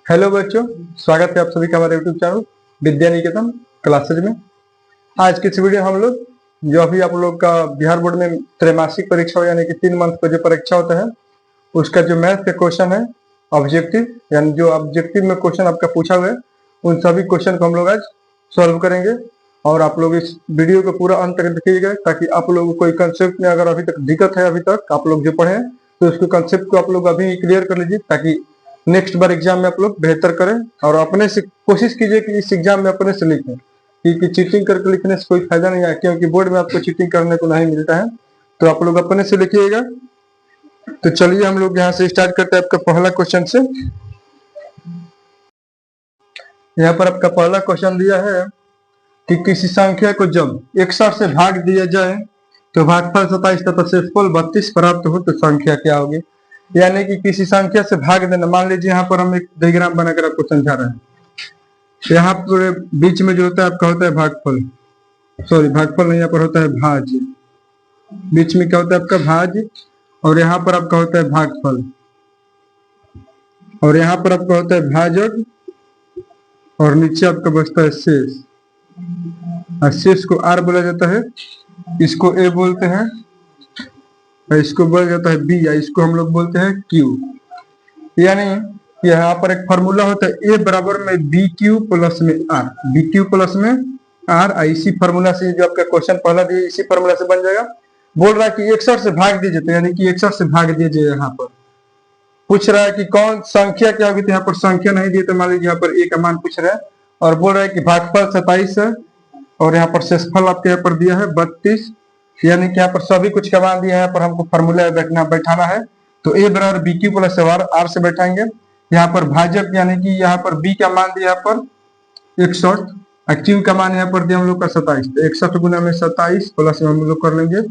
Hello बच्चों, स्वागत है आप सभी का हमारे YouTube channel Vidya Niketan classes में। आज की इस वीडियो हम लोग जो अभी आप लोग का बिहार बोर्ड में त्रैमासिक परीक्षा यानी कि 3 मंथ का जो परीक्षा होता है उसका जो मैथ का क्वेश्चन है ऑब्जेक्टिव, यानी जो ऑब्जेक्टिव में क्वेश्चन आपका पूछा हुआ है उन सभी क्वेश्चन को हम लोग आज सॉल्व करेंगे। और आप लोग इस वीडियो को पूरा अंत तक देखिएगा ताकि आप लोगों को कोई कंसेप्ट में अगर अभी तक दिक्कत है, अभी तक आप लोग जो पढ़े हैं तो उसके कंसेप्ट को आप लोग अभी क्लियर कर लीजिए ताकि नेक्स्ट बार एग्जाम में आप लोग बेहतर करें। और अपने से कोशिश कीजिए कि इस एग्जाम में अपने से लिखें, क्योंकि चीटिंग करके लिखने से कोई फायदा नहीं है, क्योंकि बोर्ड में आपको चीटिंग करने को नहीं मिलता है। तो आप लोग अपने से लिखिएगा। तो चलिए हम लोग यहाँ से स्टार्ट करते हैं आपका पहला क्वेश्चन से। यहाँ पर आपका पहला क्वेश्चन दिया है कि किसी संख्या को जब 61 से भाग दिया जाए तो भागफल 27 तथा शेषफल 32 प्राप्त हो तो संख्या क्या होगी। यानी कि किसी संख्या से भाग देना। मान लीजिए यहाँ पर हम एक डायग्राम बनाकर आपको समझा रहे हैं। यहाँ पर बीच में जो होता है आपका होता है भागफल, सॉरी भागफल नहीं, यहाँ पर होता है भाज्य। बीच में क्या होता है आपका भाज्य, और यहाँ पर आपका होता है भागफल, और यहाँ पर आपका होता है भाजक, और नीचे आपका बचता है शेष। और शेष को आर बोला जाता है, इसको ए बोलते हैं, इसको बोला जाता है बी, या इसको हम लोग बोलते हैं क्यू। यानी यहाँ पर एक फॉर्मूला होता है ए बराबर में बी क्यू प्लस में आर, बी क्यू प्लस में आर। इसी फॉर्मूला से जो आपका क्वेश्चन पहला दिया इसी फॉर्मूला से बन जाएगा। बोल रहा है कि 61 से भाग दीजिए, तो यानी कि 61 से भाग दीजिए। यहाँ पर पूछ रहा है कि कौन संख्या क्या होगी, तो यहाँ पर संख्या नहीं दी, तो मान लीजिए यहाँ पर ए का मान पूछ रहा है, और बोल रहा है कि भागफल 27 है, और यहाँ पर शेषफल आपके यहाँ पर दिया है 32। यानी कि यहाँ पर सभी कुछ का मान दिया है, यहाँ पर हमको फॉर्मूला बैठाना है। तो ए बराबर बी क्यू प्लस आर से बैठाएंगे। यहाँ पर भाजक यानी कि यहाँ पर बी का मान दिया यहाँ पर 61, क्यू का मान यहाँ पर दिया हम लोग का 27। तो 61 गुना में 27 प्लस में हम लोग कर लेंगे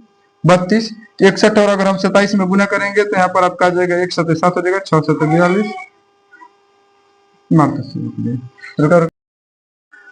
32। 61 और अगर हम 27 में गुना करेंगे तो यहाँ पर आपका आ जाएगा 1 7 7 हो जाएगा, 6 7 42।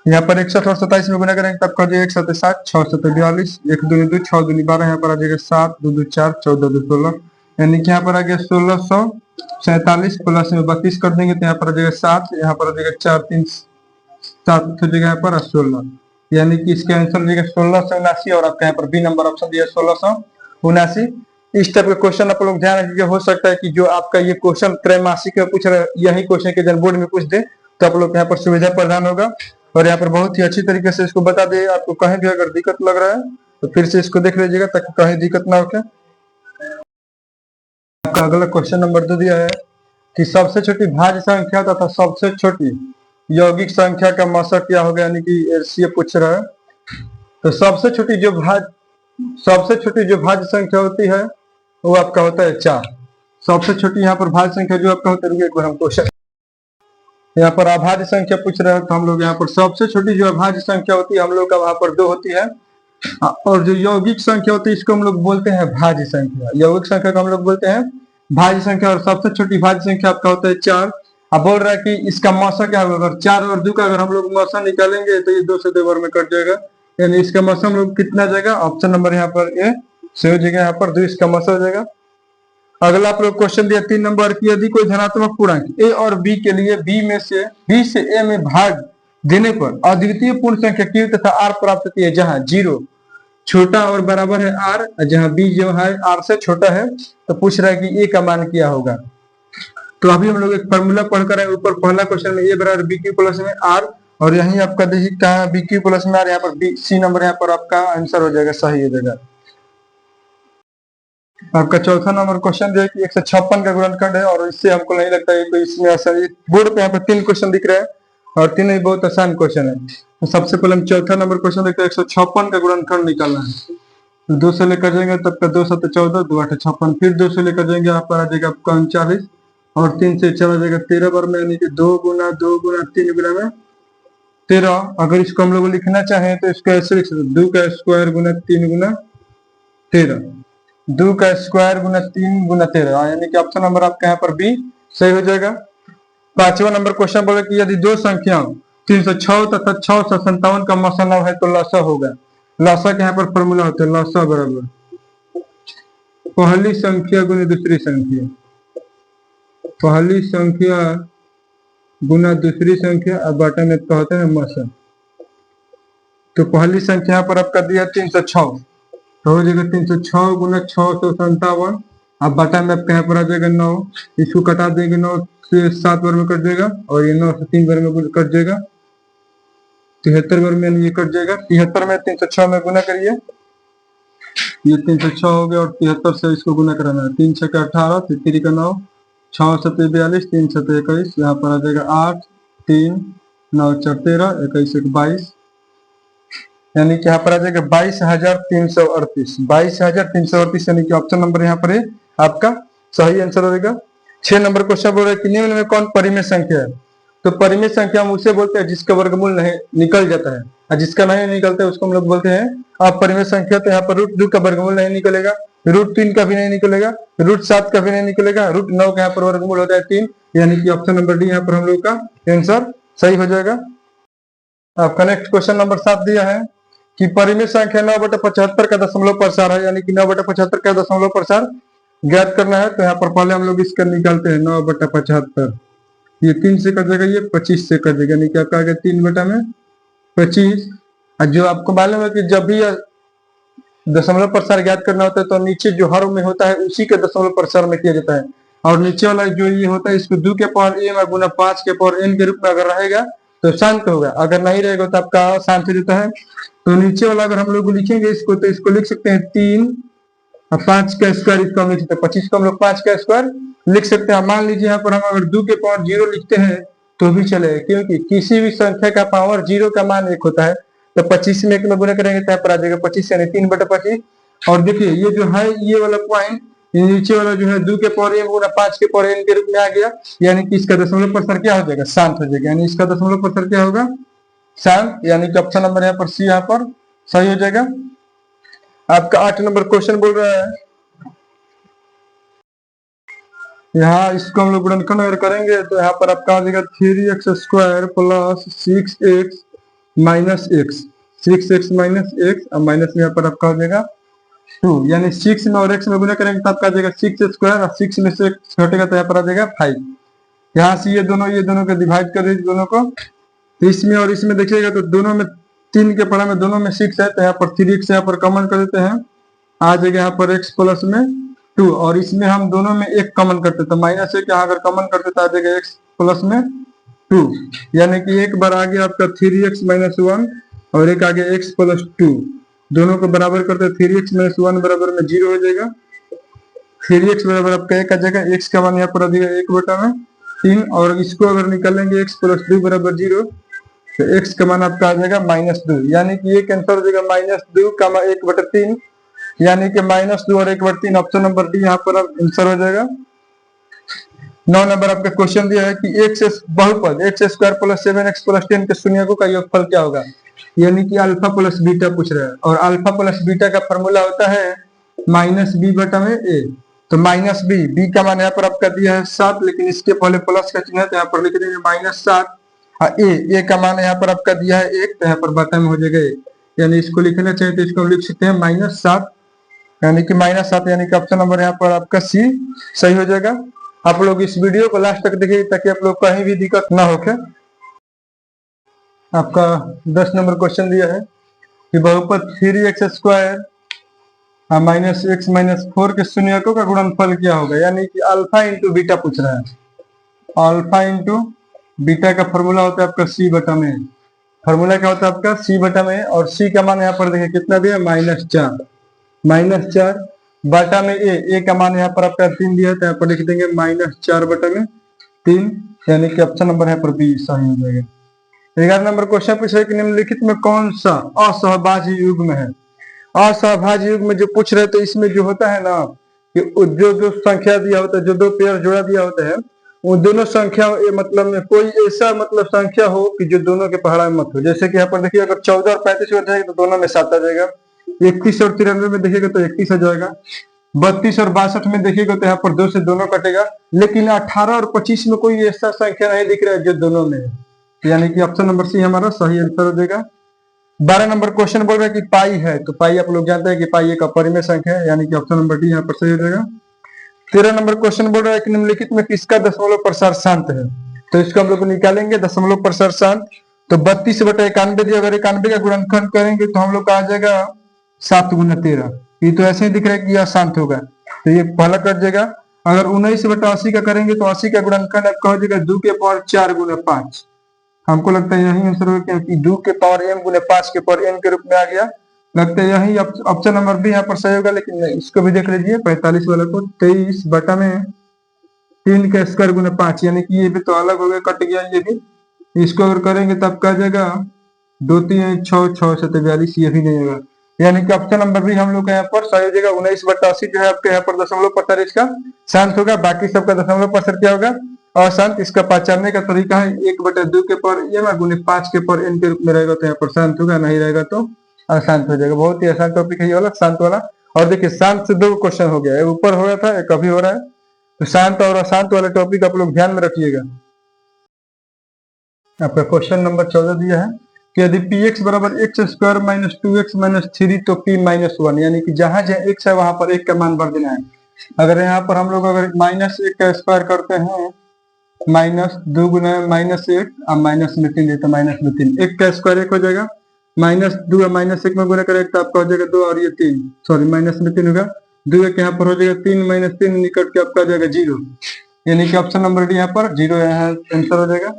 यहाँ पर 61 और 27 में गुना करेंगे तब कर जाएगा 1 7 7 6 7 42, 1 2 2 6 2 12, यहाँ पर आ जाएगा 7 2 2 4 14 2 16। यानी कि यहाँ पर आ गया 1647 प्लस में 32 कर देंगे तो यहाँ पर आ जाएगा 7, यहाँ पर आ जाएगा 4 3 7 हो जाएगा यहाँ पर 16। यानी कि इसका आंसर हो जाएगा 1679। और आपका यहाँ पर बी नंबर ऑप्शन दिया 1679। इस टाइप का क्वेश्चन आप लोग ध्यान रखिएगा। हो सकता है कि जो आपका ये क्वेश्चन त्रैमासिक में पूछ रहा है यही क्वेश्चन के बोर्ड में पूछ दे, तो आप लोग यहाँ पर सुविधा प्रदान होगा। और यहाँ पर बहुत ही अच्छी तरीके से इसको बता दे। आपको कहीं भी अगर दिक्कत लग रहा है तो फिर से इसको देख लीजिएगा ताकि कहीं दिक्कत ना हो। आपका अगला क्वेश्चन नंबर 2 दिया है कि सबसे छोटी भाज्य संख्या तथा सबसे छोटी यौगिक संख्या का मशक क्या होगा। यानी कि एलसीएम पूछ रहा है। तो सबसे छोटी जो भाज्य संख्या होती है वो आपका होता है 4। सबसे छोटी यहाँ पर भाज्य संख्या जो आपका होता है, एक बार हम क्वेश्चन यहाँ पर अभाज्य संख्या पूछ रहे हैं, तो हम लोग यहाँ पर सबसे छोटी जो अभाज्य संख्या होती है हम लोग का वहां पर 2 होती है, और जो यौगिक संख्या होती है इसको हम लोग बोलते हैं भाज्य संख्या। यौगिक संख्या को हम लोग बोलते हैं भाज्य संख्या, और सबसे छोटी भाज्य संख्या आपका होता है 4। अब बोल रहा है कि इसका मौसा क्या होगा। अगर 4 और 2 का अगर हम लोग मौसा निकालेंगे तो ये 2 से 2 बार में कट जाएगा। यानी इसका मौसा हम लोग कितना जाएगा, ऑप्शन नंबर यहाँ पर ए से हो जाएगा, यहाँ पर 2 इसका मौसा हो जाएगा। अगला आप लोग क्वेश्चन दिया 3 नंबर की, यदि कोई धनात्मक पूर्णांक ए और बी के लिए बी से ए में भाग देने पर अद्वितीय पूर्ण संख्या क्यू तथा आर प्राप्त होती है, जहां 0 छोटा और बराबर है आर, जहां बी जो है आर से छोटा है। तो पूछ रहा है कि ए का मान क्या होगा। तो अभी हम लोग एक फॉर्मूला पढ़कर आए। ऊपर पहला क्वेश्चन में ए बराबर बी क्यू प्लस में आर, और यही आपका देखिए कहा बी क्यू प्लस में आर, यहाँ पर बी सी नंबर यहाँ पर आपका आंसर हो जाएगा, सही हो जाएगा। आपका चौथा नंबर क्वेश्चन जो है कि 156 का गुणनखंड है, और इससे हमको नहीं लगता है कोई इसमें आसानी। बोर्ड पे यहाँ पर 3 क्वेश्चन दिख रहे हैं और तीनों ही बहुत आसान क्वेश्चन है। तो सबसे पहले हम चौथा नंबर क्वेश्चन देखते हैं। 156 का गुणनखंड निकालना है। तो 2 से लेकर जाएंगे तब का 2 7 14, 2 8 56, फिर 2 से लेकर जाएंगे यहाँ पर आ जाएगा आपका 39, और 3 से चला जाएगा 13 बार में, यानी कि 2 गुना 3 गुना में 13। अगर इसको हम लोग लिखना चाहें तो इसको ऐसे लिख सकते 2 का स्क्वायर गुना 3 गुना 13, 2 का स्क्वायर गुना 3 गुना 13, यानी कि ऑप्शन नंबर आपका यहाँ पर बी सही हो जाएगा। 5वां नंबर क्वेश्चन बोले कि यदि 2 संख्याओं 306 तथा 657 का मौसा 9 है तो लसा होगा। लसा के यहाँ पर फॉर्मूला होता है, लसा बराबर पहली संख्या गुना दूसरी संख्या, पहली संख्या गुना दूसरी संख्या और बटा में आपका होता है मसा। तो पहली संख्या यहाँ पर आपका दिया 306, तो हो जाएगा 306 गुना 657, अब बटा में आपका यहाँ पर आ जाएगा 9, इसको कटा देंगे 9 से 7 बार में कट जाएगा और ये 9 से 3 बार में कट जाएगा, 73 बार में ये कट जाएगा। 73 में 306 में गुना करिए, ये 306 हो गया और 73 से इसको गुना कराना है। 3 6 18, 3 का 9, 6 7 42, 3 7 21, यहाँ पर आ जाएगा 8 3 9 4 13, 21 1 22, यानी कि यहाँ पर आ जाएगा 22,338, 22,338, यानी कि ऑप्शन नंबर यहाँ पर है आपका सही आंसर हो जाएगा। 6 नंबर क्वेश्चन बोल रहा है कि निम्न में कौन परिमेय संख्या है। तो परिमेय संख्या हम उसे बोलते हैं जिसका वर्गमूल नहीं निकल जाता है, और जिसका नहीं निकलता है उसको हम लोग बोलते हैं अपरिमेय संख्या। तो यहाँ पर रूट 2 का वर्गमूल नहीं निकलेगा, रूट 3 का भी नहीं निकलेगा, रूट 7 का भी नहीं निकलेगा, रूट 9 का यहाँ पर वर्गमूल होता है 3, यानी कि ऑप्शन नंबर डी यहाँ पर हम लोग का आंसर सही हो जाएगा। आपका नेक्स्ट क्वेश्चन नंबर 7 दिया है कि परिमेय संख्या 9/75 का दशमलव प्रसार है, यानी कि 9/75 का दशमलव प्रसार ज्ञात करना है। तो यहाँ पर पहले हम लोग इसका निकालते हैं 9/75, ये 3 से कट जाएगा, ये 25 से कट जाएगा, यानी कि आपका आ गया 3/25। और जो आपको मालूम है कि जब भी दशमलव प्रसार ज्ञात करना होता है तो नीचे जो हर में होता है उसी के दशमलव प्रसार में किया जाता है, और नीचे वाला जो ये होता है इसको 2 के पावर m गुना 5 के पावर n के रूप में अगर रहेगा तो शांत होगा, अगर नहीं रहेगा तो आपका शांत हो जाता है। तो नीचे वाला अगर हम लोग लिखेंगे इसको तो इसको लिख सकते हैं 3 और 5 का स्क्वायर, इसको हम लिख सकते हैं 25 को हम लोग 5 का स्क्वायर लिख सकते हैं। मान लीजिए यहाँ पर हम अगर 2 के पावर 0 लिखते हैं तो भी चलेगा, क्योंकि किसी भी संख्या का पावर 0 का मान 1 होता है। तो 25 में 1 में गुना करेंगे तो यहाँ पर आ जाएगा 25, यानी 3/25। और देखिए ये जो है ये वाला पॉइंट नीचे वाला जो है 2 के पावर m गुना 5 के पावर n के रूप में आ गया, यानी कि इसका दशमलव प्रसार क्या हो जाएगा, शांत हो जाएगा, यानी इसका दशमलव प्रसार क्या होगा, शांत, यानी कि ऑप्शन नंबर यहाँ पर सी यहाँ पर सही हो जाएगा। आपका 8 नंबर क्वेश्चन बोल रहा है, यहाँ इसको हम लोग गुणनखंड अगर करेंगे तो यहाँ पर आपका आ जाएगा 3x² plus 6x minus x, 6x minus x, और माइनस में यहाँ पर आपका हो जाएगा 2, यानी 6 में और x में गुना करेंगे तो आपका आ जाएगा 6² और 6 में से घटेगा तो यहाँ पर आ जाएगा 5। यहाँ से ये दोनों को डिवाइड कर दीजिए दोनों को, तो इसमें और इसमें देखिएगा तो दोनों में 3 के पढ़ा में दोनों में 6 है, तो यहाँ पर 3x यहाँ पर कॉमन कर देते हैं, आ जाएगा यहाँ पर x प्लस में 2, और इसमें हम दोनों में 1 कॉमन करते तो माइनस 1 यहाँ अगर कॉमन करते तो आ जाएगा x प्लस में 2, यानी कि एक बार आ गया आपका 3x माइनस 1 और एक आ गया x प्लस 2, दोनों को बराबर करते 3x माइनस 1 बराबर में 0 हो जाएगा, 3x बराबर आपका 1 आ जाएगा, x का मान यहाँ पर आ जाएगा 1/3, और इसको अगर निकालेंगे x प्लस 2 बराबर 0 तो x का मान आपका आ जाएगा -2, यानी कि ये कैंसिल हो जाएगा -2 का 1/3, यानी कि -2 और 1/3, ऑप्शन नंबर डी यहाँ पर आंसर हो जाएगा। 9 नंबर आपका क्वेश्चन दिया है कि x बहुपद x² प्लस 7x प्लस 10 के शून्यकों का योगफल क्या होगा, यानी कि अल्फा प्लस बीटा पूछ रहा है, और अल्फा प्लस बीटा का फॉर्मूला होता है -b/a, तो -b का मान यहाँ पर आपका दिया है 7, लेकिन इसके पहले प्लस का चिन्ह है तो यहाँ पर लिख देंगे -7, और a का मान यहाँ पर आपका दिया है 1, तो यहाँ पर बटा में हो जाएगा 1, यानी इसको लिखना चाहिए तो इसको हम लिख सकते हैं -7, यानी कि -7, यानी कि ऑप्शन नंबर यहाँ पर आपका सी सही हो जाएगा। आप लोग इस वीडियो को लास्ट तक देखिए ताकि आप लोग कहीं भी दिक्कत ना होके। आपका 10 नंबर क्वेश्चन दिया है कि बहुपद 3x² माइनस x माइनस 4 के शून्यकों का गुणनफल क्या होगा, यानी कि अल्फा इंटू बीटा पूछ रहा है। अल्फा इंटू बीटा का फॉर्मूला होता है आपका c/में, फॉर्मूला क्या होता है आपका c/में, और c का मान यहाँ पर देखिए कितना दिया -4 बटा में a का मान यहाँ पर आपका 3 दिया है तो यहाँ पर लिख देंगे -4/3, यानी कि ऑप्शन नंबर यहाँ पर बी सही हो जाएगा। 11 नंबर क्वेश्चन पूछ रहे कि निम्नलिखित में कौन सा असहभाज्य युग्म है। असहभाज्य युग्म में जो पूछ रहे तो इसमें जो होता है ना कि जो संख्या दिया होता है, जो 2 पेयर जोड़ा दिया होता है, वो दोनों संख्या मतलब में कोई ऐसा मतलब संख्या हो कि जो दोनों के पहाड़ा में मत हो। जैसे कि यहाँ पर देखिए अगर 14 और 35 हो जाएगा तो दोनों में 7 आ जाएगा, 31 और 93 में देखिएगा तो 31 आ जाएगा, 32 और 62 में देखिएगा तो यहाँ पर 2 से दोनों कटेगा, लेकिन 18 और 25 में कोई ऐसा संख्या नहीं दिख रहा है जो दोनों में है, यानी कि ऑप्शन नंबर सी हमारा सही आंसर हो जाएगा। 12 नंबर क्वेश्चन बोल रहा है कि पाई है, तो पाई आप लोग जानते हैं कि पाई एक अपरिमेय संख्या है, यानी कि ऑप्शन नंबर डी यहाँ पर सही हो जाएगा। 13 नंबर क्वेश्चन बोल रहा है कि निम्नलिखित में किसका दशमलव प्रसार शांत है, तो इसको हम लोग निकालेंगे दशमलव प्रसार शांत। तो 32/91 दिया, अगर 91 का गुणनखंड करेंगे तो हम लोग का आ जाएगा 7 गुना 13। ये तो ऐसे ही दिख रहा है कि यह शांत होगा, तो ये पहला कट जाएगा। अगर 19/80 का करेंगे तो 80 का गुणनखंड आपका हो जाएगा 2 के पावर 4 गुना 5। हमको लगता है यही आंसर होगा, क्योंकि 2 के पावर m गुना 5 के पावर n के रूप में आ गया। लगता है यही ऑप्शन नंबर बी यहाँ पर सही होगा, लेकिन इसको भी देख लीजिए 45 वाला को। 23 बटा में 3 का स्क्वायर गुना 5, यानी कि ये भी तो अलग हो गया, कट गया ये भी। इसको अगर करेंगे तब क्या जाएगा 2 3 6 6 7 42, ये भी नहीं होगा, यानी कि ऑप्शन नंबर भी हम लोग का यहाँ पर सही हो जाएगा। 19/80 जो है आपके यहाँ पर दशमलव प्रसार इसका शांत होगा, बाकी सबका दशमलव प्रसार क्या होगा अशांत। इसका पहचानने का तरीका है 1/2 के पावर m गुने 5 के पावर n के रूप में रहेगा तो यहाँ पर शांत होगा, नहीं रहेगा तो अशांत हो जाएगा। बहुत ही आसान टॉपिक है ये वाला, शांत वाला। और देखिए शांत से 2 क्वेश्चन हो गया, एक ऊपर हो गया था, एक अभी हो रहा है। तो शांत और अशांत वाले टॉपिक आप लोग ध्यान में रखिएगा। आपका क्वेश्चन नंबर 14 दिया है कि यदि px बराबर x² माइनस 2x माइनस 3 तो p माइनस 1, यानी कि जहां जहां x है वहां पर 1 का मान भर देना है। अगर यहाँ पर हम लोग अगर -1 का स्क्वायर करते हैं, -2 गुना -1 और माइनस में 3 देते -3, 1 का स्क्वायर 1 हो जाएगा, -2 और -1 में गुना करेंगे तो आपका हो जाएगा 2 और ये 3, सॉरी माइनस में 3 होगा, 2 1 यहाँ पर हो जाएगा 3 - 3 निकट के आपका हो जाएगा 0, यानी कि ऑप्शन नंबर डी यहाँ पर 0 यहाँ आंसर हो जाएगा।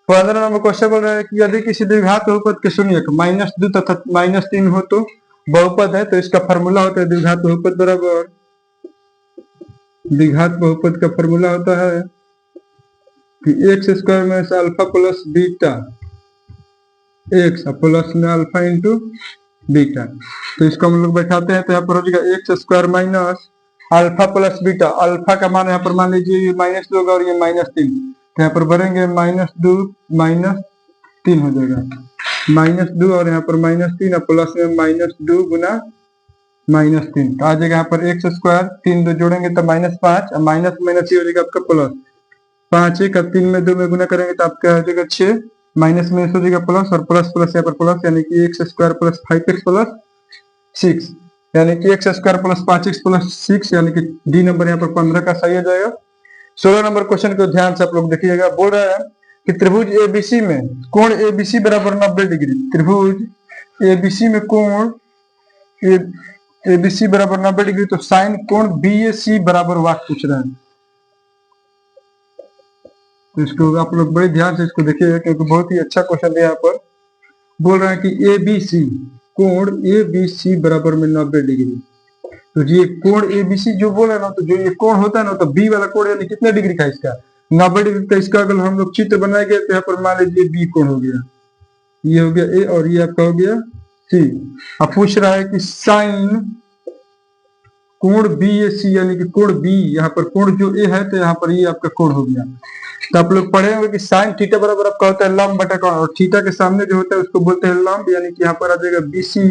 15 नंबर क्वेश्चन बोल रहा है कि यदि किसी द्विघात बहुपद के शून्यक -2 तथा -3 हो तो बहुपद है, तो इसका फॉर्मूला होता है द्विघात बहुपद बराबर, द्विघात बहुपद का फॉर्मूला होता है कि x² में से alpha plus beta, x plus में अल्फा इंटू बीटा। तो इसको हम लोग बैठाते हैं तो यहाँ पर हो जाएगा x² minus alpha plus beta. Alpha का मान यहाँ पर मान लीजिए ये -2 होगा और ये -3, तो यहाँ पर भरेंगे -2 -3 हो जाएगा, -2 और यहाँ पर -3 और प्लस में -2 गुना -3, तो आ जाएगा यहाँ पर x², 3 2 जोड़ेंगे तो -5 और माइनस माइनस ये हो जाएगा आपका प्लस, 5 1 और 3 में 2 में गुना करेंगे तो आपका हो जाएगा 6, माइनस में हो जाएगा प्लस और प्लस प्लस यहाँ पर प्लस, यानी कि x² प्लस 5x प्लस 6, यानी कि x² प्लस 5x प्लस 6, यानी कि डी नंबर यहाँ पर 15 का सही हो जाएगा। 16 नंबर क्वेश्चन को ध्यान से आप लोग देखिएगा। बोल रहा है कि त्रिभुज एबीसी में कोण एबीसी बराबर 90 डिग्री, त्रिभुज एबीसी में कोण एबीसी बराबर 90 डिग्री, तो साइन कोण बीएसी बराबर वाट पूछ रहा है। तो इसको आप लोग बड़े ध्यान से इसको देखिएगा, क्योंकि बहुत ही अच्छा क्वेश्चन है। यहाँ पर बोल रहा है कि एबीसी कोण एबीसी बराबर में 90 डिग्री, तो ये कोण एबीसी जो बोला ना, तो जो ये कोण होता है ना, तो बी वाला कोण यानी कितने डिग्री का इसका 90 डिग्री का। इसका अगर हम लोग चित्र बनाएंगे तो यहाँ पर मान लीजिए बी कोण हो गया, ये हो गया ए और ये आपका हो गया सी। अब पूछ रहा है कि साइन कोण बी ए सी, यानी कि कोण बी, यहाँ पर कोण जो ए है तो यहाँ पर ये आपका कोण हो गया। तो आप लोग पढ़े होंगे कि साइन थीटा बराबर आपका होता है लंब बटा कोण, और थीटा के सामने जो होता है उसको बोलते हैं लंब, यानी कि यहाँ पर आ जाएगा बीसी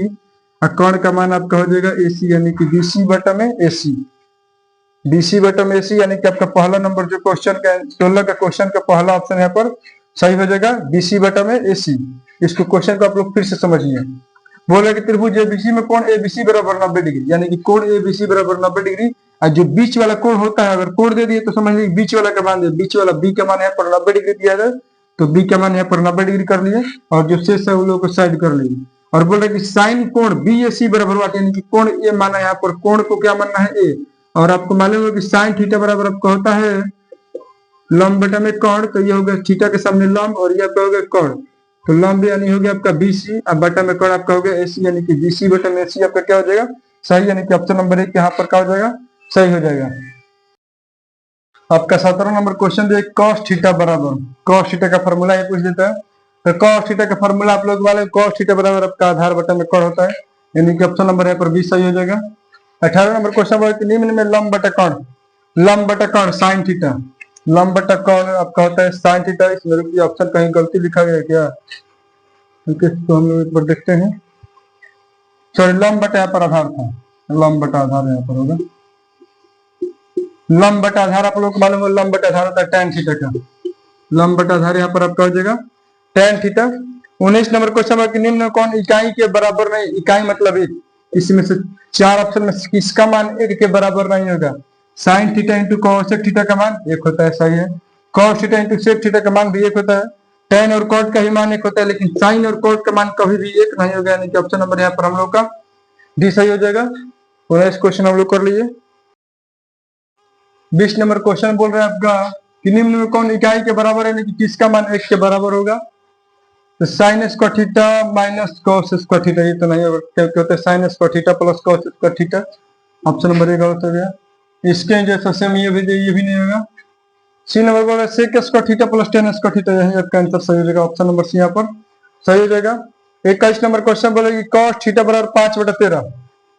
और कोण का मान आपका हो जाएगा एसी, यानी कि बीसी बटा में एसी, बीसी बटा में एसी, यानी कि आपका पहला नंबर जो क्वेश्चन का 16 का क्वेश्चन का पहला ऑप्शन यहाँ पर सही हो जाएगा, बीसी बटा में एसी। इसको क्वेश्चन को आप लोग फिर से समझिए। बोला कि त्रिभुज एबीसी में कोण एबीसी बराबर 90 डिग्री, यानी कि कोण एबीसी बराबर 90 डिग्री, और जो बीच वाला कोण होता है, अगर कोण दे दिए तो समझ लीजिए बीच वाला का मान दे, बीच वाला बी का मान यहाँ पर 90 डिग्री दिया जाए, तो बी का मान यहाँ पर 90 डिग्री कर लिए और जो शेष है उन लोगों को साइड कर लिए। और बोल रहे कि साइन कोण बी ए सी बराबर वाट, यानी कि कोण ए माना, यहाँ पर कोण को क्या मानना है ए, और आपको मालूम है कि साइन थीटा बराबर आपका होता है लंब बटा में कोण, तो ये हो गया थीटा के सामने लंब और ये आपका हो गया कोण, तो लंब यानी हो गया आपका बीसी और बटा में कोण आपका हो गया एसी, यानी कि बीसी बटा में एसी आपका क्या हो जाएगा सही, यानी कि ऑप्शन नंबर 1 यहाँ पर क्या हो जाएगा सही हो जाएगा। आपका 17 नंबर क्वेश्चन जो cos थीटा बराबर, cos थीटा का फॉर्मूला ये पूछ देता है, तो cos थीटा का फॉर्मूला आप लोग वाले cos थीटा बराबर आपका आधार बटा में कोण होता है, यानी कि ऑप्शन नंबर यहाँ पर 20 सही हो जाएगा। 18 नंबर क्वेश्चन बोला कि निम्न में लंब बटा कोण, लंब बटा कोण साइन थीटा, लंब बटा कोण आपका होता है साइन थीटा। इसमें रुकिए ऑप्शन कहीं गलती लिखा गया क्या, तो हम लोग एक बार देखते हैं, सॉरी लंब बटा यहाँ पर आधार था, लंब बटा आधार यहाँ पर होगा, लंब बटा आधार आप लोग को मालूम है लंब बटा आधार होता है tan थीटा का, लंब बटा आधार यहाँ पर आपका हो जाएगा tan थीटा। 19 नंबर क्वेश्चन है कि निम्न कौन इकाई के बराबर नहीं, इकाई मतलब 1, इसमें से 4 ऑप्शन में किसका मान 1 के बराबर नहीं होगा, sine theta into cosec theta का मान 1 होता है, सही है। cos theta into sec theta का मान भी एक होता है, tan और cot का भी मान एक होता है, लेकिन sin और cot का मान कभी भी एक नहीं होगा, यानी कि ऑप्शन नंबर यहाँ पर हम लोग का डी सही हो जाएगा। पूरा इस क्वेश्चन हम लोग कर लीजिए। 20 नंबर क्वेश्चन बोल रहे हैं आपका कि निम्न में कौन इकाई के बराबर है, यानी कि किसका मान 1 के बराबर होगा। तो sine square theta minus cos square theta, ये तो नहीं होगा क्योंकि होता है sine square theta plus cos square theta. Option number एक गलत हो गया। इसके जैसा सेम ये भी नहीं होगा। सी नंबर बोल रहा है sec square theta plus tan square theta, यही आपका आंसर सही हो जाएगा। ऑप्शन नंबर सी यहाँ पर सही हो जाएगा। 21 नंबर क्वेश्चन बोले कि cos थीटा बराबर 5/13।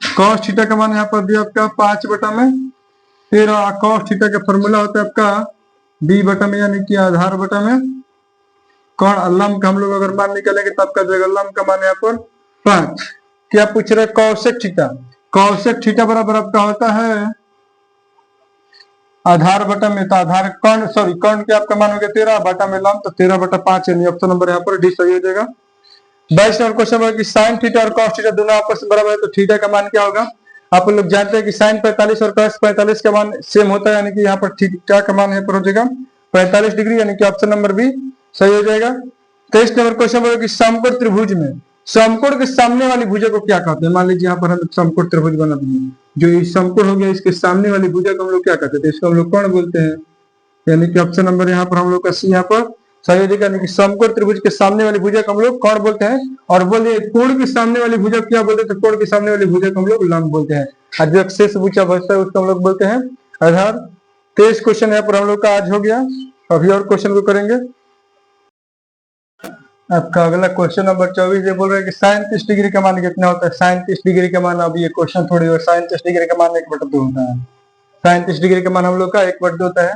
cos थीटा का मान यहाँ पर दिया आपका 5/13। cos थीटा का फॉर्मूला होता है आपका b/में, यानी कि आधार बटा में कौन लंब का हम लोग अगर मान निकालेंगे तो आपका जो लंब का मान यहाँ पर 5। क्या पूछ रहे कौशिक थीटा, कौशिक थीटा बराबर आपका होता है आधार बटा में, तो आधार कौन सॉरी कौन के आपका मान हो गया 13 बटा में लंब, तो 13/5 यानी ऑप्शन नंबर यहाँ पर डी सही हो जाएगा। 22 नंबर क्वेश्चन है कि साइन थीटा और कॉस थीटा दोनों आपस में बराबर है, तो थीटा का मान क्या होगा। आप लोग जानते हैं कि साइन 45 और कॉस 45 का मान सेम होता है, यानी कि यहाँ पर थीटा का मान यहाँ पर हो जाएगा 45 डिग्री, यानी कि ऑप्शन नंबर बी सही हो जाएगा। 23 नंबर क्वेश्चन बोला कि समकोण त्रिभुज में समकोण के सामने वाली भुजा को क्या कहते हैं। मान लीजिए यहाँ पर हम समकोण त्रिभुज बना दिए, जो ये समकोण हो गया इसके सामने वाली भुजा को हम लोग क्या कहते हैं, इसको हम लोग कौन बोलते हैं, यानी कि ऑप्शन नंबर यहाँ पर हम लोग का सी यहाँ पर सही हो जाएगा। यानी कि समकोण त्रिभुज के सामने वाली भुजा को हम लोग कौन बोलते हैं। और बोलिए कोण के सामने वाली भुजा क्या बोलते हैं, तो कोण के सामने वाली भुजा को हम लोग लंब बोलते हैं, और जो शेष भुजा बचता है उसको हम लोग बोलते हैं आधार। 23 क्वेश्चन यहाँ पर हम लोग का आज हो गया। अभी और क्वेश्चन को करेंगे। आपका अगला क्वेश्चन नंबर 24 ये बोल रहे हैं कि साइन 30 डिग्री का मान कितना होता है। साइन 30 डिग्री का मान, अब ये क्वेश्चन थोड़ी और साइन 30 डिग्री का मान 1/2 होता है। साइन 30 डिग्री का मान हम लोग का 1/2 होता है।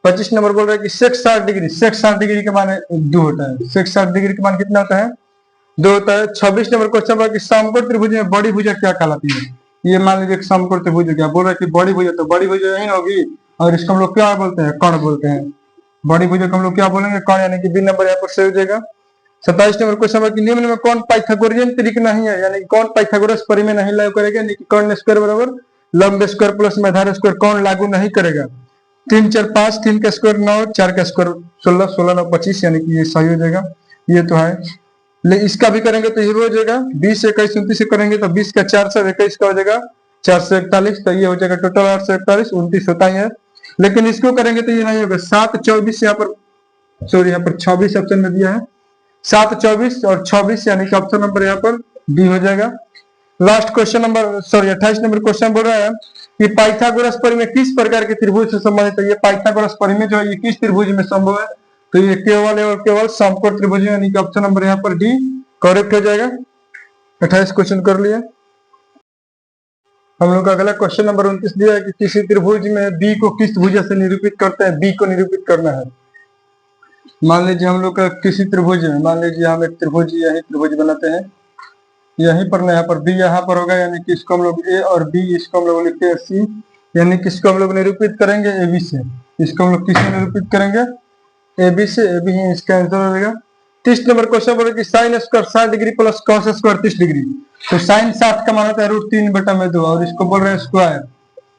25 नंबर बोल रहा है कि सेक 60 डिग्री, सेक 60 डिग्री का मान 2 होता है। सेक 60 डिग्री का मान कितना होता है 2 होता है। 26 नंबर क्वेश्चन बोल रहा है कि समकोण त्रिभुज में बड़ी भुजा क्या कहलाती है। ये मान लीजिए समकोण त्रिभुज क्या बोल रहा है कि बड़ी भुजा, तो बड़ी भुजा यही होगी, और इसको हम लोग क्या बोलते हैं कर्ण बोलते हैं। बड़ी भुजा को हम लोग क्या बोलेंगे कर्ण, यानी कि बी नंबर यहाँ पर सही हो जाएगा। 27 नंबर क्वेश्चन है कि निम्न में कौन पाइथागोरियन त्रिक नहीं है, यानी कौन पाइथागोरस परिमेय नहीं लागू करेगा, यानी कि कर्ण स्क्वायर बराबर लंब स्क्वायर प्लस में आधार स्क्वायर कौन लागू नहीं करेगा। 3 4 5, 3 का स्क्वायर 9, 4 का स्क्वायर 16, 16 9 25, यानी कि ये सही हो जाएगा। ये तो है, लेकिन इसका भी करेंगे तो ये हो जाएगा 20 21 29 से करेंगे तो 20 का 4 से 21 का हो जाएगा 4 से 41, तो ये हो जाएगा टोटल 8 से 41 29 होता ही है। लेकिन इसको करेंगे तो ये नहीं होगा। 7 24 यहाँ पर सॉरी यहाँ पर 26 ऑप्शन में दिया है, 7 24 और 26, यानी कि ऑप्शन नंबर यहाँ पर बी हो जाएगा। Last question number sorry 28 number question बोल रहा है कि पाइथागोरस परिमेय किस प्रकार के त्रिभुज से संबंधित है। ये पाइथागोरस परिमेय जो है ये किस त्रिभुज में संभव है, तो ये केवल और केवल समकोण त्रिभुज, यानी कि ऑप्शन नंबर यहाँ पर डी करेक्ट हो जाएगा। 28 क्वेश्चन कर लिया। हम लोग का अगला क्वेश्चन नंबर 29 दिया है कि किसी त्रिभुज में बी को किस भुजा से निरूपित करते हैं। बी को निरूपित करना है। मान लीजिए हम लोग का किसी त्रिभुज में, मान लीजिए हम एक त्रिभुज यही त्रिभुज बनाते हैं, यहीं पर ना यहाँ पर बी यहाँ पर होगा, यानी कि इसको हम लोग ए और बी, इसको हम लोग लिखते हैं सी, यानी कि इसको हम लोग निरूपित करेंगे ए बी से। इसको हम लोग किससे निरूपित करेंगे ए बी से, ए बी ही इसका आंसर हो जाएगा। 30 नंबर क्वेश्चन बोले कि sine square 60 degree plus cos square 30 degree, तो साइन 60 का मान होता है √3/2 और इसको बोल रहे हैं स्क्वायर,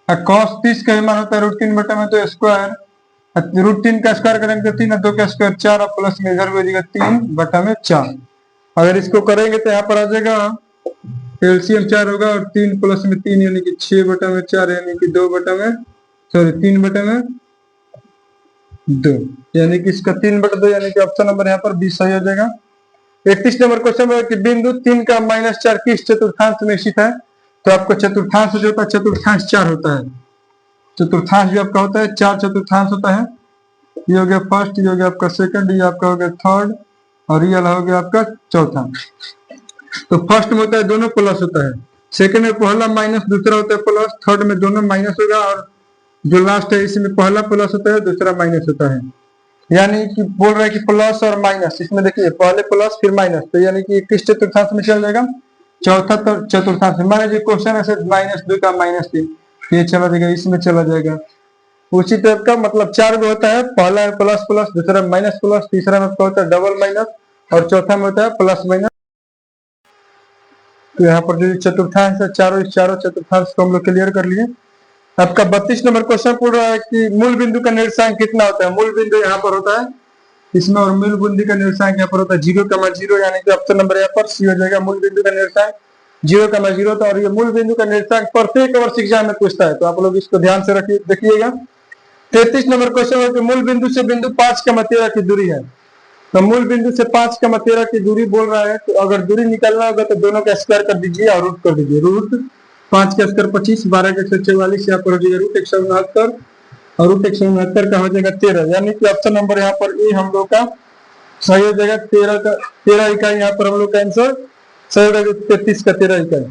और कॉस 30 का भी मान होता है √3/2 स्क्वायर। √3 का स्क्वायर करेंगे तो 3 और 2 का स्क्वायर 4 और प्लस में इधर हो जाएगा 3/4। अगर इसको करेंगे तो यहाँ पर आ जाएगा एलसीएम 4 होगा और 3 प्लस में 3 यानी कि 6/4, यानी कि 3/2, यानी कि इसका 3/2, यानी कि ऑप्शन नंबर यहाँ पर 20 सही हो जाएगा। 31 नंबर क्वेश्चन में कि बिंदु 3 का -4 किस चतुर्थांश में स्थित है, तो आपको चतुर्थांश जो होता है चतुर्थांश 4 होता है। चतुर्थांश जो आपका होता है 4 चतुर्थांश होता है। ये हो गया फर्स्ट, ये हो गया आपका सेकंड, ये आपका हो गया थर्ड, और ये हो गया आपका चौथा। तो फर्स्ट में होता है दोनों प्लस होता है, सेकंड में पहला माइनस दूसरा होता है प्लस, थर्ड में दोनों माइनस होगा, और जो लास्ट है इसमें पहला प्लस होता है दूसरा माइनस होता है। यानी कि बोल रहा है कि प्लस और माइनस, इसमें देखिए पहले प्लस फिर माइनस, तो यानी कि किस चतुर्थांश में चल जाएगा चौथा चतुर्थांश में। मान लीजिए क्वेश्चन ऐसे -2 का -3, ये चला जाएगा इसमें चला जाएगा। उसी टाइप का मतलब 4 में होता है, पहला है प्लस प्लस, दूसरा माइनस प्लस, तीसरा में होता है डबल माइनस, और चौथा में होता है प्लस माइनस। तो यहाँ पर जो चतुर्थांश है चारों चतुर्थांश को हम लोग क्लियर कर लिए। आपका 32 नंबर क्वेश्चन पूछ रहा है कि मूल बिंदु का निर्देशांक कितना होता है। मूल बिंदु यहाँ पर होता है इसमें, और मूल बिंदु का निर्देशांक यहाँ पर होता है 0,0, यानी कि ऑप्शन नंबर यहाँ पर सी हो जाएगा। मूल बिंदु का निर्देशांक 0,0 था, और ये मूल बिंदु का निर्देशांक प्रत्येक वर्ष एग्जाम में पूछता है, तो आप लोग इसको ध्यान से रखिए, देखिएगा। 33 नंबर क्वेश्चन है कि मूल बिंदु से बिंदु 5,13 की दूरी है। तो मूल बिंदु से 5,13 की दूरी बोल रहा है, तो अगर दूरी निकालना होगा तो दोनों का स्क्वायर कर दीजिए और रूट कर दीजिए। रूट 5 का स्क्वायर 25, 12 का 144, यहाँ पर हो जाएगा रूट 169, और रूट 169 का हो जाएगा 13, यानी कि ऑप्शन नंबर यहाँ पर ए हम लोग का सही हो जाएगा। 13 इकाई यहाँ पर हम लोग का आंसर सही हो जाएगा, 33 का 13 इकाई।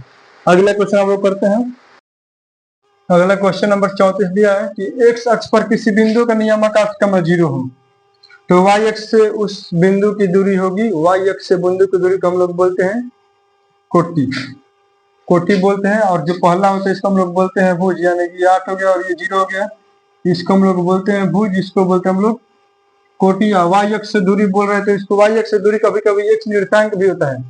अगला क्वेश्चन हम लोग करते हैं। अगला क्वेश्चन नंबर 34 दिया है कि एक्स अक्ष पर किसी बिंदु का नियामक 8,0 हो, तो वाई अक्ष से उस बिंदु की दूरी होगी, वाई अक्ष से बिंदु की दूरी को हम लोग बोलते हैं कोटि, कोटि बोलते हैं। और जो पहला होता है इसको हम लोग बोलते हैं भुज, यानी कि 8 हो गया और ये 0 हो गया, इसको हम लोग बोलते हैं भुज, इसको बोलते हैं हम लोग कोटि। वाई अक्ष से दूरी बोल रहे हैं तो इसको वाई अक्ष से दूरी कभी कभी एक्स निर्देशांक भी होता है,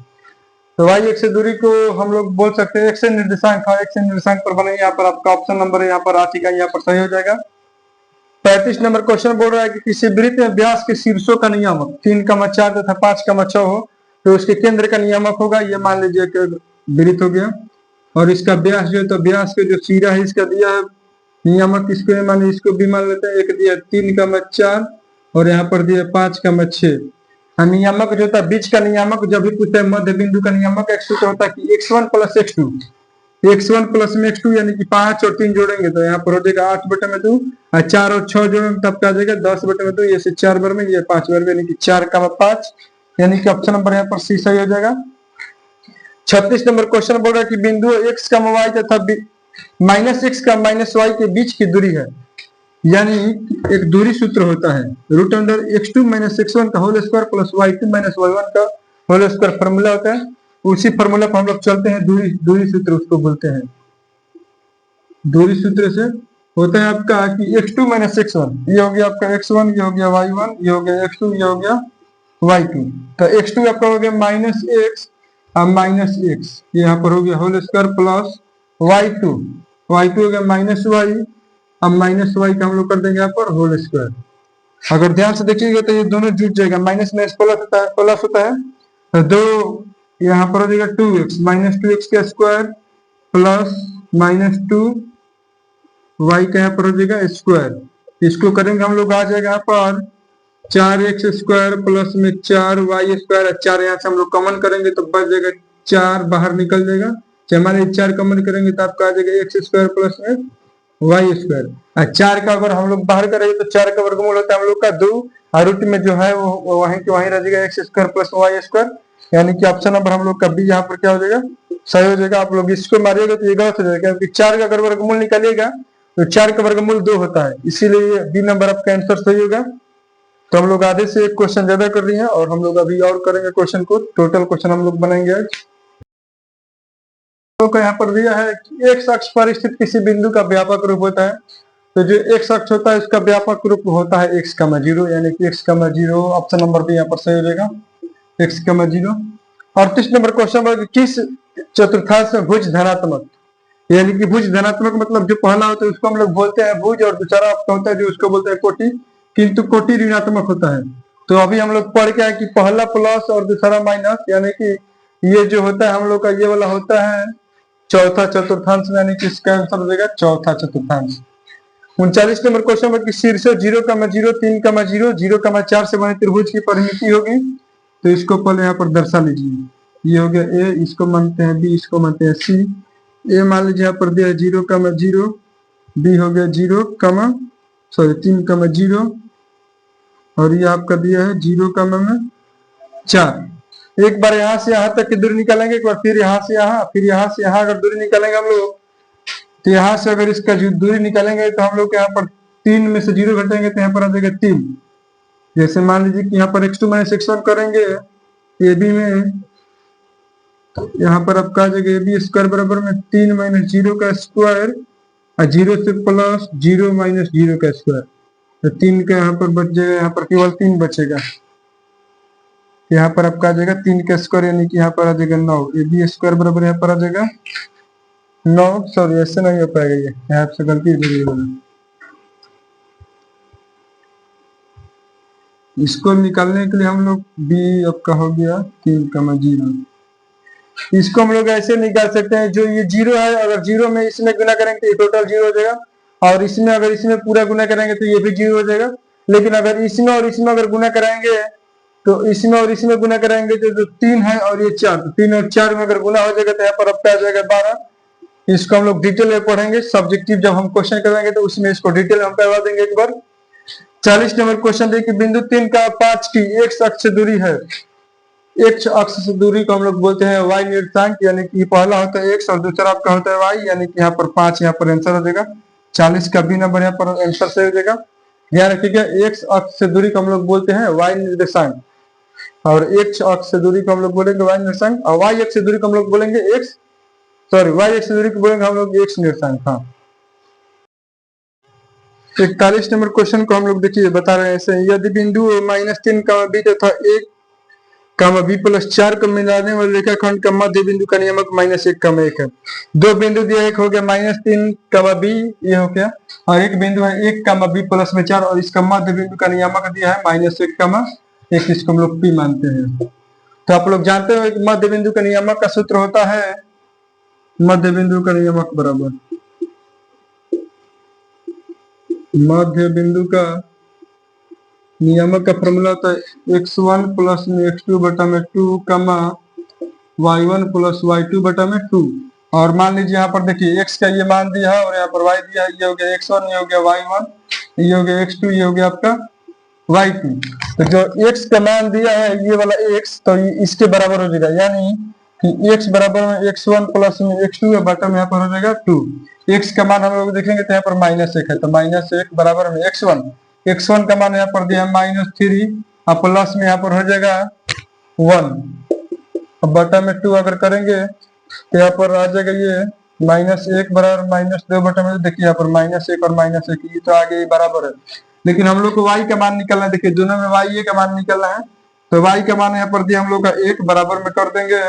तो वाई अक्ष से दूरी को हम लोग बोल सकते हैं एक्स निर्देशांक। हाँ, एक्स निर्देशांक पर बनेगा, यहाँ पर आपका ऑप्शन नंबर है यहाँ पर 8 इकाई यहाँ पर सही हो जाएगा। 35 नंबर क्वेश्चन बोल रहा है कि किसी वृत्त में व्यास के शीर्षों का नियामक 3,4 तथा 5,6 हो, तो उसके केंद्र का नियामक होगा। ये मान लीजिए कि वृत्त हो गया, और इसका व्यास जो है, तो व्यास के जो सिरा है इसका दिया है नियामक, इसको मान इसको भी मान लेते हैं। एक दिया 3,4 और यहाँ पर दिया 5,6। नियामक जो होता है बीच का नियामक जब भी पूछते हैं मध्य बिंदु का नियामक x2 तो होता है कि x1 plus x2, x1 plus में x2 यानी कि 5 और 3 जोड़ेंगे तो यहाँ पर हो जाएगा 8/2, और 4 और 6 जोड़ेंगे तब क्या आ जाएगा 10/2, ये से 4 बार में ये 5 बार में, यानी कि 4,5, यानी कि ऑप्शन नंबर यहाँ पर सी सही हो जाएगा। 36 नंबर क्वेश्चन बोल रहा है कि बिंदु x, y तथा -x, -y के बीच की दूरी है, यानी एक दूरी सूत्र होता है रूट अंडर x2 - x1 का whole square plus y2 - y1 का होल स्क्वायर फॉर्मूला होता है। उसी फॉर्मूला पर हम लोग चलते हैं, दूरी सूत्र उसको बोलते हैं। दूरी सूत्र से होता है आपका कि x2 - x1, ये हो गया आपका x1, ये हो गया y1, ये हो गया x2, ये हो गया y2। तो x2 आपका हो गया -x और -x, ये यहाँ पर हो गया होल स्क्वायर प्लस y2 हो गया -y, अब -y का हम लोग कर देंगे यहाँ पर होल स्क्वायर। अगर ध्यान से देखिएगा तो ये दोनों जुट जाएगा, माइनस में प्लस होता है, प्लस होता है, तो दो यहाँ पर हो जाएगा 2x, -2x का स्क्वायर प्लस -2y का यहाँ पर हो जाएगा स्क्वायर। इसको करेंगे हम लोग, आ जाएगा यहाँ पर 4x स्क्वायर प्लस में 4y स्क्वायर, 4 यहाँ से हम लोग कॉमन करेंगे तो बच जाएगा 4 बाहर निकल जाएगा, हमारे 4 कॉमन करेंगे तो आपका आ जाएगा x स्क्वायर प्लस में वाई स्क्वायर। 4 का अगर हम लोग बाहर करेंगे तो 4 का वर्गमूल होता है हम लोग का 2, और रूट में जो है वो वहीं के वहीं रह जाएगा x square plus Y square, यानी कि ऑप्शन नंबर हम लोग का बी यहाँ पर क्या हो जाएगा सही हो जाएगा। आप लोग इसको मारिएगा तो ये गलत हो जाएगा, क्योंकि 4 का अगर वर्गमूल निकालिएगा तो 4 का वर्गमूल 2 होता है, इसीलिए बी नंबर आपका आंसर सही होगा। तो हम लोग आधे से एक क्वेश्चन ज्यादा कर रहे हैं, और हम लोग अभी और करेंगे क्वेश्चन को, टोटल क्वेश्चन हम लोग बनाएंगे आज। तो यहाँ पर दिया है कि एक्स अक्ष पर स्थित किसी बिंदु का व्यापक रूप होता है, तो जो एक्स अक्ष होता है इसका व्यापक रूप होता है x,0, यानी कि x,0, ऑप्शन नंबर भी यहाँ पर सही हो जाएगा x,0। 38 नंबर क्वेश्चन पर किस चतुर्थांश में भुज धनात्मक, यानी कि भुज धनात्मक मतलब जो पहला होता है उसको हम लोग बोलते हैं भुज, और दूसरा आपका होता है जो उसको बोलते हैं कोटि, किंतु कोटि ऋणात्मक होता है। तो अभी हम लोग पढ़ के आए कि पहला प्लस और दूसरा माइनस, यानी कि ये जो होता है हम लोग का ये वाला होता है चौथा चतुर्थांश, यानी कि इसका आंसर हो जाएगा चौथा चतुर्थांश। 39 नंबर क्वेश्चन में शीर्ष 0,0, 3,0, 0,4 से बने त्रिभुज की परिमिति होगी, तो इसको पहले यहाँ पर दर्शा लीजिए। ये हो गया ए, इसको मानते हैं बी, इसको मानते हैं सी। ए मान लीजिए यहाँ पर दिया है 0,0, बी हो गया 3,0, और ये आपका दिया है 0,4। एक बार यहाँ से यहाँ तक की दूरी निकालेंगे, एक बार फिर यहाँ से यहाँ, फिर यहाँ से यहाँ अगर दूरी निकालेंगे हम लोग, तो यहाँ से अगर इसका दूरी निकालेंगे तो हम लोग यहाँ पर 3 में से 0 घटेंगे तो यहाँ पर आ जाएगा 3। जैसे मान लीजिए कि यहाँ पर x2 - x1 करेंगे ए बी में, तो यहाँ पर आपका आ जाएगा ए बी स्क्वायर बराबर में 3 - 0 का स्क्वायर, और 0 से प्लस 0 - 0 का स्क्वायर, तो 3 का यहाँ पर बच जाएगा, यहाँ पर केवल 3 बचेगा, यहाँ पर आपका आ जाएगा 3 का स्क्वायर, यानी कि यहाँ पर आ जाएगा 9, ए बी स्क्वायर बराबर यहाँ पर आ जाएगा 9 सॉरी ऐसे नहीं हो पाएगा, ये यहाँ से गलती हो गई। इसको निकालने के लिए हम लोग बी आपका हो गया 3,0। इसको हम लोग ऐसे निकाल सकते हैं, जो ये 0 है अगर 0 में इसमें गुना करेंगे तो ये टोटल 0 हो जाएगा, और इसमें अगर इसमें पूरा गुना करेंगे तो ये भी 0 हो जाएगा। लेकिन अगर इसमें और इसमें अगर गुना कराएंगे तो इसमें और इसमें गुना कराएंगे तो जो 3 है और ये 4, तो 3 और 4 में अगर गुना हो जाएगा तो यहाँ पर आपका आ जाएगा 12। इसको हम लोग डिटेल में पढ़ेंगे, सब्जेक्टिव जब हम क्वेश्चन करवाएंगे तो उसमें इसको डिटेल में हम करवा देंगे एक बार। 40 नंबर क्वेश्चन देखिए, बिंदु 3 का 5 की x अक्ष से दूरी है। x अक्ष से दूरी को हम लोग बोलते हैं y निर्देशांक, यानी कि पहला होता है x और दूसरा आपका होता है y, यानी कि यहाँ पर 5 यहाँ पर आंसर हो जाएगा। 40 का बी नंबर यहाँ पर आंसर सही हो जाएगा। ध्यान रखिएगा, x अक्ष से दूरी को हम लोग बोलते हैं y निर्देशांक, और x अक्ष से दूरी को हम लोग बोलेंगे y निर्देशांक, और y अक्ष से दूरी को हम लोग बोलेंगे y अक्ष से दूरी को बोलेंगे हम लोग x निर्देशांक। हाँ, 41 नंबर क्वेश्चन को हम लोग देखिए बता रहे हैं ऐसे, यदि बिंदु -3 का बी तथा 1 कामा बी प्लस 4 को मिलाने वाले रेखाखंड का मध्य बिंदु का नियामक -1,1 है। दो बिंदु दिया, एक हो गया -3 कामा बी, ये हो गया, और एक बिंदु है 1 कामा बी प्लस में 4, और इसका मध्य बिंदु का नियामक दिया है -1,1, इसको हम लोग पी मानते हैं। तो आप लोग जानते हो मध्य बिंदु का नियामक का सूत्र होता है, मध्य बिंदु का नियामक बराबर मध्य बिंदु का नियामक का फॉर्मूला होता है x1 प्लस में x2 बटा में 2 कमा y1 प्लस y2 बटा में 2। और मान लीजिए यहाँ पर देखिए x का ये मान दिया है और यहाँ पर y दिया है, ये हो गया x1, ये हो गया y1, ये हो गया x2, ये हो गया आपका y2। तो जो x का मान दिया है ये वाला x, तो इसके बराबर हो जाएगा, यानी कि x बराबर में x1 प्लस में x2 बटा में यहाँ पर हो जाएगा 2। x का मान हम लोग देखेंगे तो यहाँ पर -1 है, तो -1 बराबर में x1 का मान यहाँ पर दिया -3, और प्लस में यहाँ पर हो जाएगा 1, अब बटा में 2 अगर करेंगे तो यहाँ पर आ जाएगा ये -1 बराबर -2 बटा में, देखिए यहाँ पर -1 और -1, ये तो आगे बराबर है। लेकिन हम लोग को y का मान निकलना है, देखिए दोनों में y का मान निकलना है, तो y का मान यहाँ पर दिया हम लोग का 1 बराबर में कर देंगे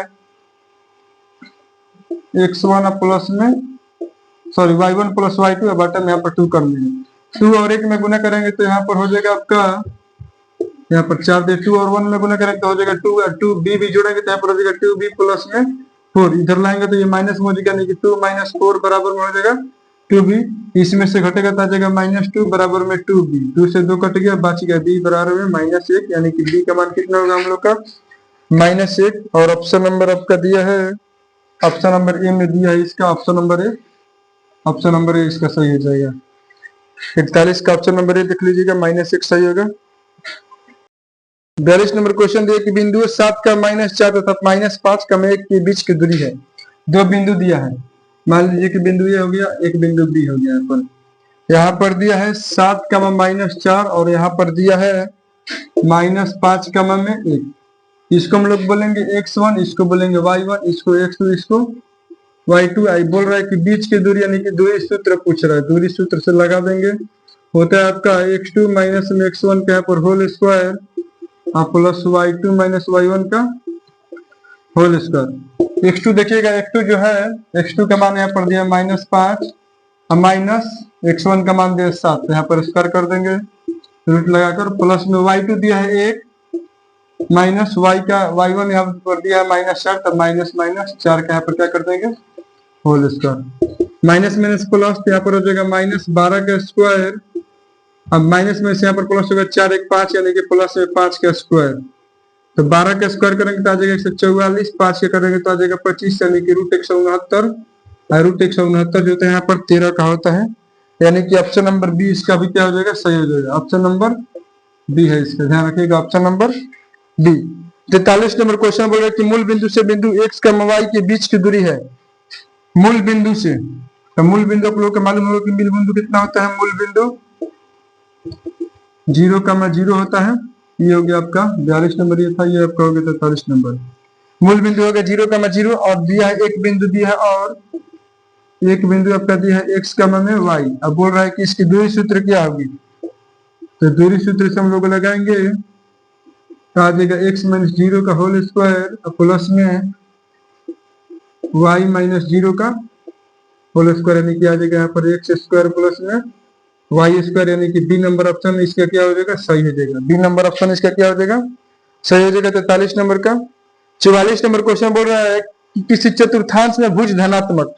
x1 प्लस में सॉरी y1 प्लस y2 बटा में यहाँ पर 2 कर लेंगे। 2 और 1 में गुना करेंगे तो यहाँ पर हो जाएगा आपका, यहाँ पर 4 दे 2 और 1 में गुना करेंगे तो हो जाएगा 2, और 2 b भी जोड़ेंगे तो यहाँ पर हो जाएगा 2b प्लस में 4, इधर लाएंगे तो ये माइनस में हो जाएगा, नहीं कि 2 - 4 बराबर में हो जाएगा 2b, इसमें से घटेगा तो आ जाएगा -2 बराबर में 2b, 2 से 2 कट गया, बच गया b बराबर में -1, यानी कि b का मान कितना होगा हम लोग का -1। और ऑप्शन नंबर आपका दिया है, ऑप्शन नंबर ए में दिया है इसका, ऑप्शन नंबर ए इसका सही हो जाएगा। 41 का ऑप्शन नंबर ए देख लीजिएगा, -1 सही होगा। 42 नंबर क्वेश्चन दिया कि बिंदु 7 का -4 तथा -5 का 1 के बीच की दूरी है। दो बिंदु दिया है, मान लीजिए कि बिंदु ए हो गया, एक बिंदु बी हो गया। यहाँ पर दिया है 7 का -4 और यहाँ पर दिया है -5 का में 1। इसको हम लोग बोलेंगे x1, इसको बोलेंगे y1, इसको x2, इसको y2। आई बोल रहा है कि बीच की दूरी, यानी कि दूरी सूत्र पूछ रहा है, दूरी सूत्र से लगा देंगे, होता है आपका x2 माइनस में x1 का यहाँ पर whole square plus y2 minus y1 का होल स्क्वायर। x2 देखिएगा, x2 जो है, x2 का मान यहाँ पर दिया -5 और माइनस x1 का मान दिया 7, यहाँ पर स्क्वायर कर देंगे रूट लगाकर, प्लस में y2 दिया है 1 माइनस y1 यहाँ पर दिया है -4, तब माइनस 4 का यहाँ पर क्या कर देंगे whole square, minus minus plus, तो यहाँ पर हो जाएगा -12 का स्क्वायर, अब माइनस में से यहाँ पर प्लस होगा 4 1 5, यानी कि प्लस में 5 का स्क्वायर, तो 12 का स्क्वायर करेंगे तो आ जाएगा 144, 5 का करेंगे तो आ जाएगा 25, यानी कि √169, √169 जो होता है यहाँ पर 13 का होता है, यानी कि ऑप्शन नंबर बी इसका भी क्या हो जाएगा सही हो जाएगा, ऑप्शन नंबर बी है इसका, ध्यान रखिएगा option number B. 43 number question बोल रहा है कि मूल बिंदु से बिंदु x का y के बीच की दूरी है। मूल बिंदु से, तो मूल बिंदु आप लोग को मालूम होगा कि मूल बिंदु कितना होता है, मूल बिंदु 0,0 होता है। ये हो गया आपका 42 नंबर, ये था, ये आपका हो गया 43 नंबर। मूल बिंदु हो गया 0,0 और दिया है एक बिंदु दिया है, और एक बिंदु आपका दिया है x का में y। अब बोल रहा है कि इसकी दूरी सूत्र क्या होगी, तो दूरी सूत्र से हम लोग लगाएंगे तो आ जाएगा x - 0 का होल स्क्वायर प्लस में y - 0 का होल स्क्वायर यानी कि आ जाएगा यहाँ पर एक्स स्क्वायर प्लस में वाई स्क्वायर यानी कि बी नंबर ऑप्शन इसका क्या हो जाएगा, सही हो जाएगा। बी नंबर ऑप्शन इसका क्या हो जाएगा, सही हो जाएगा। 43 नंबर का 44 नंबर क्वेश्चन बोल रहा है कि किसी चतुर्थांश में भुज धनात्मक,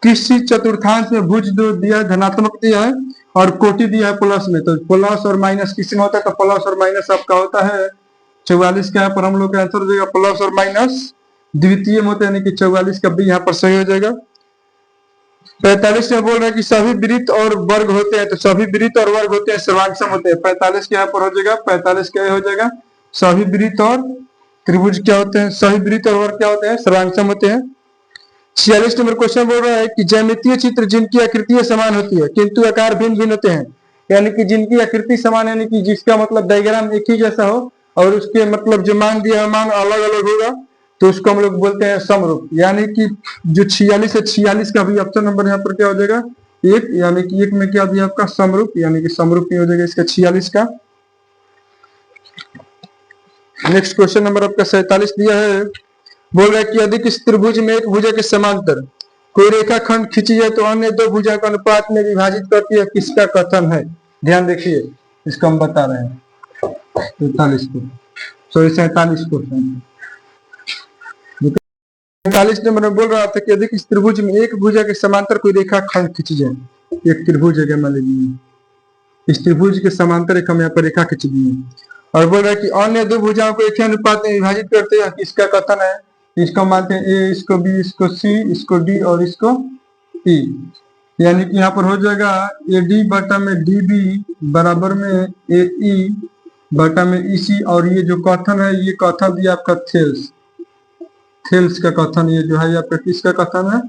किसी चतुर्थांश में भुज दो दिया है, धनात्मक दिया है और कोटि दिया है प्लस में, तो प्लस और माइनस किसी में होता है, तो प्लस और माइनस आपका होता है 44 का। यहाँ पर हम लोग का आंसर हो जाएगा प्लस और माइनस द्वितीय में होता है, यानी कि 44 का बी यहाँ पर सही हो जाएगा। 45 में बोल रहा है कि सभी वृत्त और वर्ग होते हैं, तो सभी वृत्त और वर्ग होते हैं सर्वांगसम होते हैं। 45 के यहाँ पर हो जाएगा, 45 क्या हो जाएगा, सभी वृत्त और त्रिभुज क्या होते हैं, सभी वृत्त और वर्ग क्या होते हैं, सर्वांगसम होते हैं। 46 नंबर क्वेश्चन बोल रहा है कि ज्यामितीय चित्र जिनकी आकृतियां समान होती है किंतु आकार भिन्न भिन्न होते हैं, यानी कि जिनकी आकृति समान यानी कि जिसका मतलब डायग्राम एक ही जैसा हो और उसके मतलब जो मान दिया है मान अलग अलग होगा, तो उसको हम लोग बोलते हैं समरूप। यानी कि जो 46 है 46 का भी ऑप्शन नंबर यहाँ पर क्या हो जाएगा, एक, यानी कि एक में क्या दिया आपका समरूप, यानी कि समरूप ही हो जाएगा इसका 46 का। नेक्स्ट क्वेश्चन नंबर आपका 47 दिया है, बोल रहा है कि यदि किसी त्रिभुज में एक भुजा के समांतर कोई रेखाखंड खींची जाए तो अन्य दो भुजा का अनुपात में विभाजित करती है, किसका कथन है। ध्यान देखिए, इसको हम बता रहे हैं 43 को, सॉरी 47 क्वेश्चन। 47 नंबर में बोल रहा था कि यदि किसी त्रिभुज में एक भुजा के समांतर कोई रेखाखंड खींची जाए, एक त्रिभुज है मान लीजिए, इस त्रिभुज के समांतर एक हम यहाँ पर रेखा खींच दी है और बोल रहा है कि अन्य दो भुजाओं को एक ही अनुपात में विभाजित करते हैं, किसका कथन है। इसको मानते हैं ए, इसको बी, इसको सी, इसको डी और इसको ई, यानी कि यहाँ पर हो जाएगा ए डी बटा में डी बी बराबर में ए ई बटा में ई सी, और ये जो कथन है ये कथन दिया आपका थेल्स, थेल्स का कथन, ये जो है आपका किसका कथन है,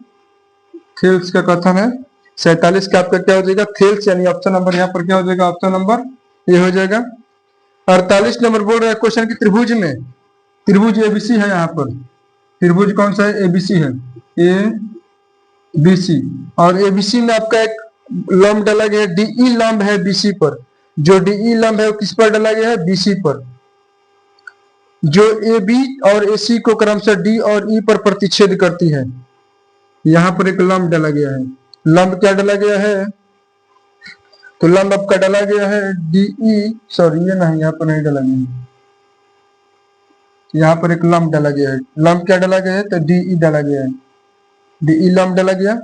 थेल्स का कथन है। 47 का आपका क्या हो जाएगा, थेल्स, यानी ऑप्शन नंबर यहाँ पर क्या हो जाएगा, ऑप्शन नंबर ये हो जाएगा। 48 नंबर बोल रहा है क्वेश्चन की त्रिभुज में, त्रिभुज एबीसी है, यहाँ पर त्रिभुज कौन सा है, एबीसी है, ए बी सी, और एबीसी में आपका एक लंब डाला गया है, डीई लंब है बीसी पर, जो डीई लंब है वो किस पर डाला गया है, बीसी पर। जो ए बी और ए सी को क्रमशः डी और ई पर प्रतिच्छेद करती है, यहाँ पर एक लंब डाला गया है। लंब क्या डाला गया है, तो लंब आपका डाला गया है डीई, सॉरी ये नहीं, यहाँ पर नहीं डाला गया है, यहाँ पर एक लंब डाला गया है। लंब क्या डाला गया है, तो डीई डाला गया है, डीई लंब डाला गया।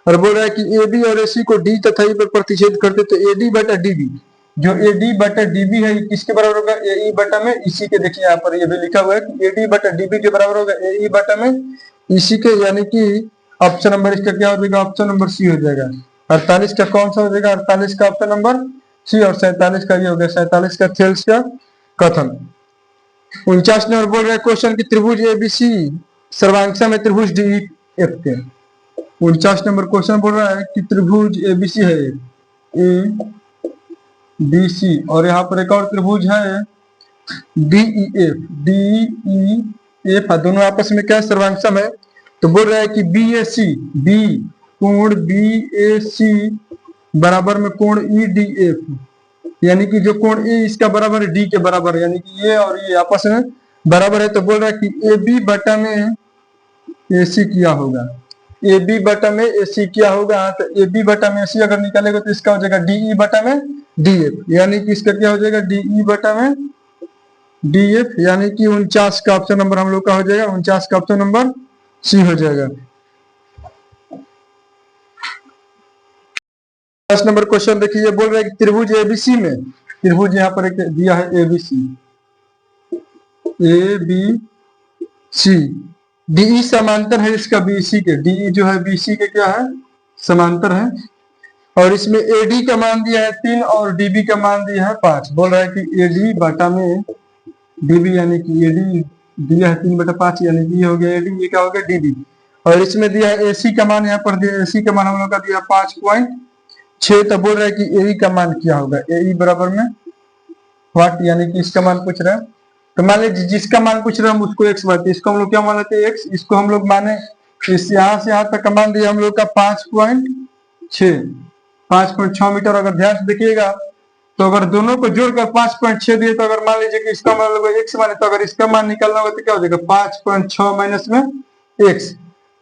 और बोल रहा है कि ए बी और ए सी को डी तथा ई पर प्रतिच्छेद करते, तो ए डी बटा डी बी, जो ए डी बटा डी बी है किसके बराबर होगा, ए ई बटा में इसी के। देखिए यहाँ पर ये भी लिखा हुआ है कि ए डी बटा डी बी के बराबर होगा ए ई बटा में इसी के, यानी कि ऑप्शन नंबर इसका क्या हो जाएगा, ऑप्शन नंबर सी हो जाएगा। 48 का कौन सा हो जाएगा, 48 का ऑप्शन नंबर सी, और 47 का ये हो गया 47 का थेल्स का कथन। 49 नंबर बोल रहे हैं क्वेश्चन की त्रिभुज एबीसी सर्वांगसम में त्रिभुज डी एफ के। 49 नंबर क्वेश्चन बोल रहा है कि त्रिभुज एबीसी है ए बी सी, और यहाँ पर एक और त्रिभुज है डीई एफ, डीई एफ, दोनों आपस में क्या सर्वांगसम है। तो बोल रहा है कि बी ए सी, बी कोण बी ए सी बराबर में कोण ई डी एफ, यानी कि जो कोण ए इसका बराबर है डी के बराबर है, यानी कि ये और ये आपस में बराबर है। तो बोल रहा है कि ए बी बटा में ए सी क्या होगा, ए बी बटा में ए सी क्या होगा, तो ए बी बटा में ए सी अगर निकालेगा तो इसका हो जाएगा डी ई बटा में डी एफ, यानी कि इसका क्या हो जाएगा डी ई बटा में डी एफ, यानी कि 49 का ऑप्शन नंबर हम लोग का हो जाएगा, 49 का ऑप्शन नंबर सी हो जाएगा। 10 नंबर क्वेश्चन देखिए, बोल रहा है कि त्रिभुज एबीसी में, त्रिभुज यहाँ पर एक दिया है ABC, A B C, DE समांतर है इसका बीसी के, डीई जो है बीसी के क्या है, समांतर है। और इसमें एडी का मान दिया है 3 और डीबी का मान दिया है 5। बोल रहा है कि एडी बटा में डीबी, यानी कि एडी दिया है 3/5, यानी कि ये हो गया एडी, ये क्या हो गया डीबी। और इसमें दिया है एसी का मान, यहाँ पर दिया एसी का मान हम लोग का दिया 5.6। तो बोल रहा है कि एई का मान क्या होगा, एई बराबर में व्हाट, यानी कि इसका मान पूछ रहा है। तो मान लीजिए जिसका मान पूछ रहे हैं हम उसको एक्स मानते हैं, इसको हम लोग क्या मान लेते हैं एक्स, इसको हम लोग माने इस यहाँ से यहाँ तक का मान दिया हम लोग का 5.6 मीटर। अगर ध्यान से देखिएगा तो अगर दोनों को जोड़कर 5.6 दिए, तो अगर मान लीजिए कि इसका मान लोग एक्स माने, तो अगर इसका मान निकालना होगा तो क्या हो जाएगा 5.6 माइनस में एक्स,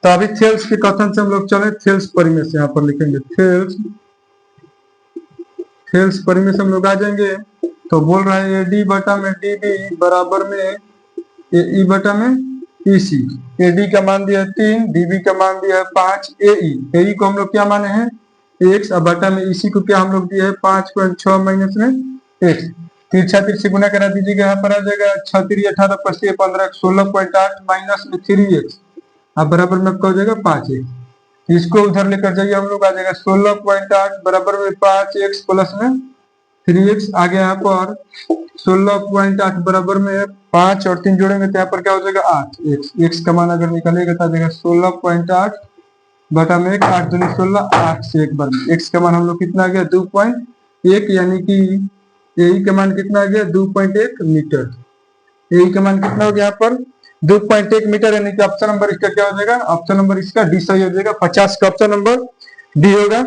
तो अभी थेल्स के कथन से हम लोग चले थेल्स परिमेय से, यहाँ पर लिखेंगे थेल्स। थेल्स परिमेय से हम लोग आ जाएंगे। तो बोल रहा है एडी बटा में डीबी बराबर में ए बटा में ईसी। एडी का मान दिया है 3, डीबी का मान दिया है 5, एई को हम लोग क्या माने हैं x, और बटा में ईसी को क्या हम लोग दिया है 5.6 माइनस में x। तिरछा तिरछी गुना करा दीजिएगा, यहाँ पर आ जाएगा 6 3 18 5 15 16.8 माइनस में 3x, अब बराबर में आपका हो जाएगा 5x। इसको उधर लेकर जाइए, हम लोग आ जाएगा 16.8 बराबर में 5x प्लस में 3x। आगे यहाँ पर 16.8 बराबर में 5 और 3 जोड़ेंगे तो यहाँ पर क्या हो जाएगा 8x। x का मान अगर निकालेगा तो आ जाएगा 16.8 बटा में 8 दूनी 16, 8 से एक बार में x का मान हम लोग कितना आ गया 2.1, यानी कि ए का मान कितना आ गया 2.1 मीटर। ए का मान कितना हो गया यहाँ पर 2.1 मीटर, यानी कि ऑप्शन नंबर इसका क्या हो जाएगा, ऑप्शन नंबर इसका डी सही हो जाएगा। 50 का ऑप्शन नंबर डी होगा।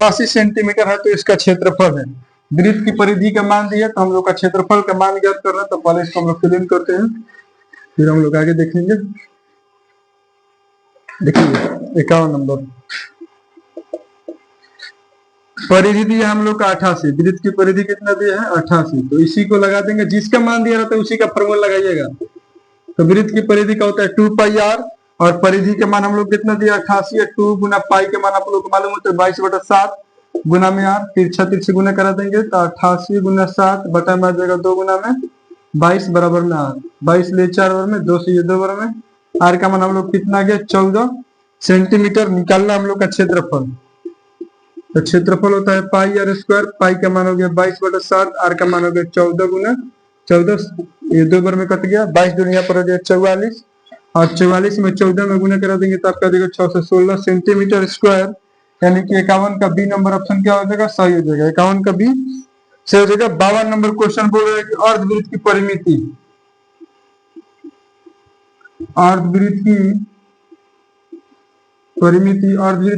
80 सेंटीमीटर है तो इसका क्षेत्रफल है। वृत्त की परिधि का मान दिया तो हम लोग का क्षेत्रफल का मान ज्ञात करना है, तो पहले इसको हम लोग फिल इन करते हैं, फिर हम लोग आगे देखेंगे। देखिए 51 नंबर परिधि दिया हम लोग का 88, वृत्त की परिधि कितना दिया है 88, तो इसी को लगा देंगे, जिसका मान दिया रहता है उसी का फॉर्मूला लगाइएगा। तो वृत्त की परिधि का होता है 2πr, और परिधि के मान हम लोग कितना दिया 88 है, 2 गुना पाई के मान आप लोग को मालूम होता है 22/7 गुना में r, तिरछा तिरछी गुना करा देंगे तो 88 गुना 7 बटा में आ जाएगा 2 गुना में 22 बराबर में r, 22 ले 4 बार में 2 से ये 2 बार में r का मान हम लोग कितना आ गया 14 सेंटीमीटर। निकालना हम लोग का क्षेत्रफल, तो क्षेत्रफल होता है पाई आर स्क्वायर, पाई का मान हो गया 22/7, आर का मान हो गया 14 गुना 14, ये 2 बार में कट गया, 22 दूनी यहाँ पर हो गया 44, और 44 में 14 में गुना करा देंगे तो आपका देगा 6 से 16 सेंटीमीटर स्क्वायर, यानी कि 51 का बी नंबर ऑप्शन क्या हो जाएगा सही हो जाएगा। 51 का बी सही हो जाएगा। 52 नंबर क्वेश्चन बोल रहा है कि अर्धवृत्त की परिमिति, अर्धवृत्त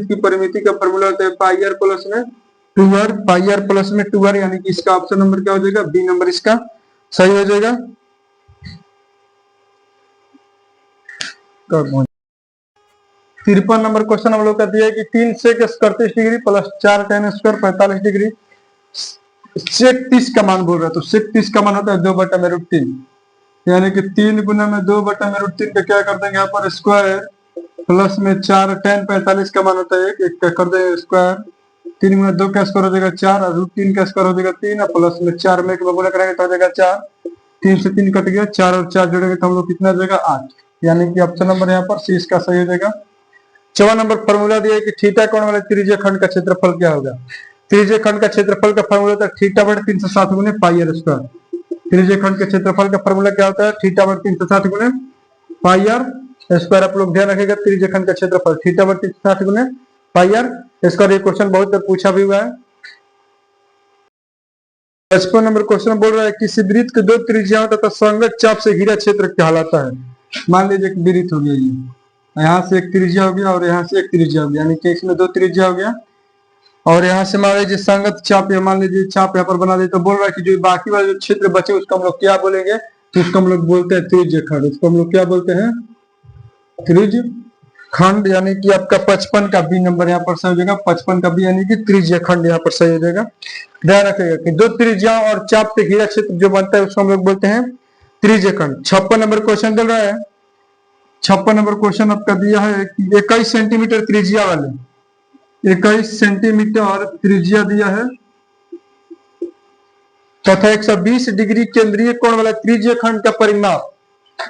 की परिमिति का फॉर्मूला होता है पाई आर प्लस में 2r, पाई आर प्लस में 2r, यानी कि इसका ऑप्शन नंबर क्या हो जाएगा बी नंबर इसका सही हो जाएगा। 53 नंबर क्वेश्चन हम लोग का दिया है कि 3 sec 37 degree plus 4 tan square 45 degree, sec 30 का मान बोल रहा है, तो सेक 30 का मान होता है 2/√3, यानी कि 3 गुना में 2/√3 का क्या कर देंगे यहाँ पर स्क्वायर, प्लस में 4 tan 45 का मान होता है 1 का कर देंगे स्क्वायर, 3 गुना 2 का स्क्वायर हो जाएगा 4, और √3 का स्क्वायर हो जाएगा 3, और प्लस में 4 में गुना करेंगे तो हो जाएगा 4, 3 से 3 कट गया, 4 और 4 जोड़ेंगे तो हम लोग कितना जाएगा 8, यानी कि ऑप्शन नंबर यहाँ पर सी इसका सही हो जाएगा। 54 नंबर फॉर्मूला दिया है कि थीटा कोण वाले त्रिज्य खंड का क्षेत्रफल क्या होगा। त्रिज्य खंड का क्षेत्रफल का फॉर्मूला होता है थीटा बटे 360 गुने पाई आर स्क्वायर। त्रिज्य खंड के क्षेत्रफल का फॉर्मूला क्या होता है थीटा बटे 360 गुने पाई आर स्क्वायर। आप लोग ध्यान रखेगा त्रिज्य खंड का क्षेत्रफल थीटा बटे 360 गुने पाई आर स्क्वायर। ये क्वेश्चन बहुत बार पूछा भी हुआ है। 55 नंबर क्वेश्चन बोल रहा है किसी वृत्त के 2 त्रिज्याओं तथा संगत चाप से घिरा क्षेत्र कहलाता है। मान लीजिए एक वृत्त हो गया, ये यहाँ से एक त्रिज्या हो गया और यहाँ से एक त्रिज्या हो गया, यानी कि इसमें 2 त्रिज्या हो गया, और यहाँ से मान लीजिए संगत चाप, मान लीजिए चाप यहाँ पर बना दे, तो बोल रहा है कि जो बाकी वाला जो क्षेत्र बचे उसको हम लोग क्या बोलेंगे, तो उसको हम लोग बोलते हैं त्रिज्य खंड। उसको हम लोग क्या बोलते हैं त्रिज्य खंड, यानी कि आपका 55 का बी नंबर यहाँ पर सही हो जाएगा। 55 का बी यानी कि त्रिज्य खंड यहाँ पर सही हो जाएगा। ध्यान रखिएगा कि 2 त्रिज्या और चाप से घिरा क्षेत्र जो बनता है उसको हम लोग बोलते हैं त्रिज्य खंड। 56 नंबर क्वेश्चन चल रहा है। 56 नंबर क्वेश्चन आपका दिया है कि 21 सेंटीमीटर त्रिज्या वाले 21 सेंटीमीटर त्रिज्या दिया है तथा 120 डिग्री केंद्रीय कोण वाला त्रिज्य खंड का परिमाप,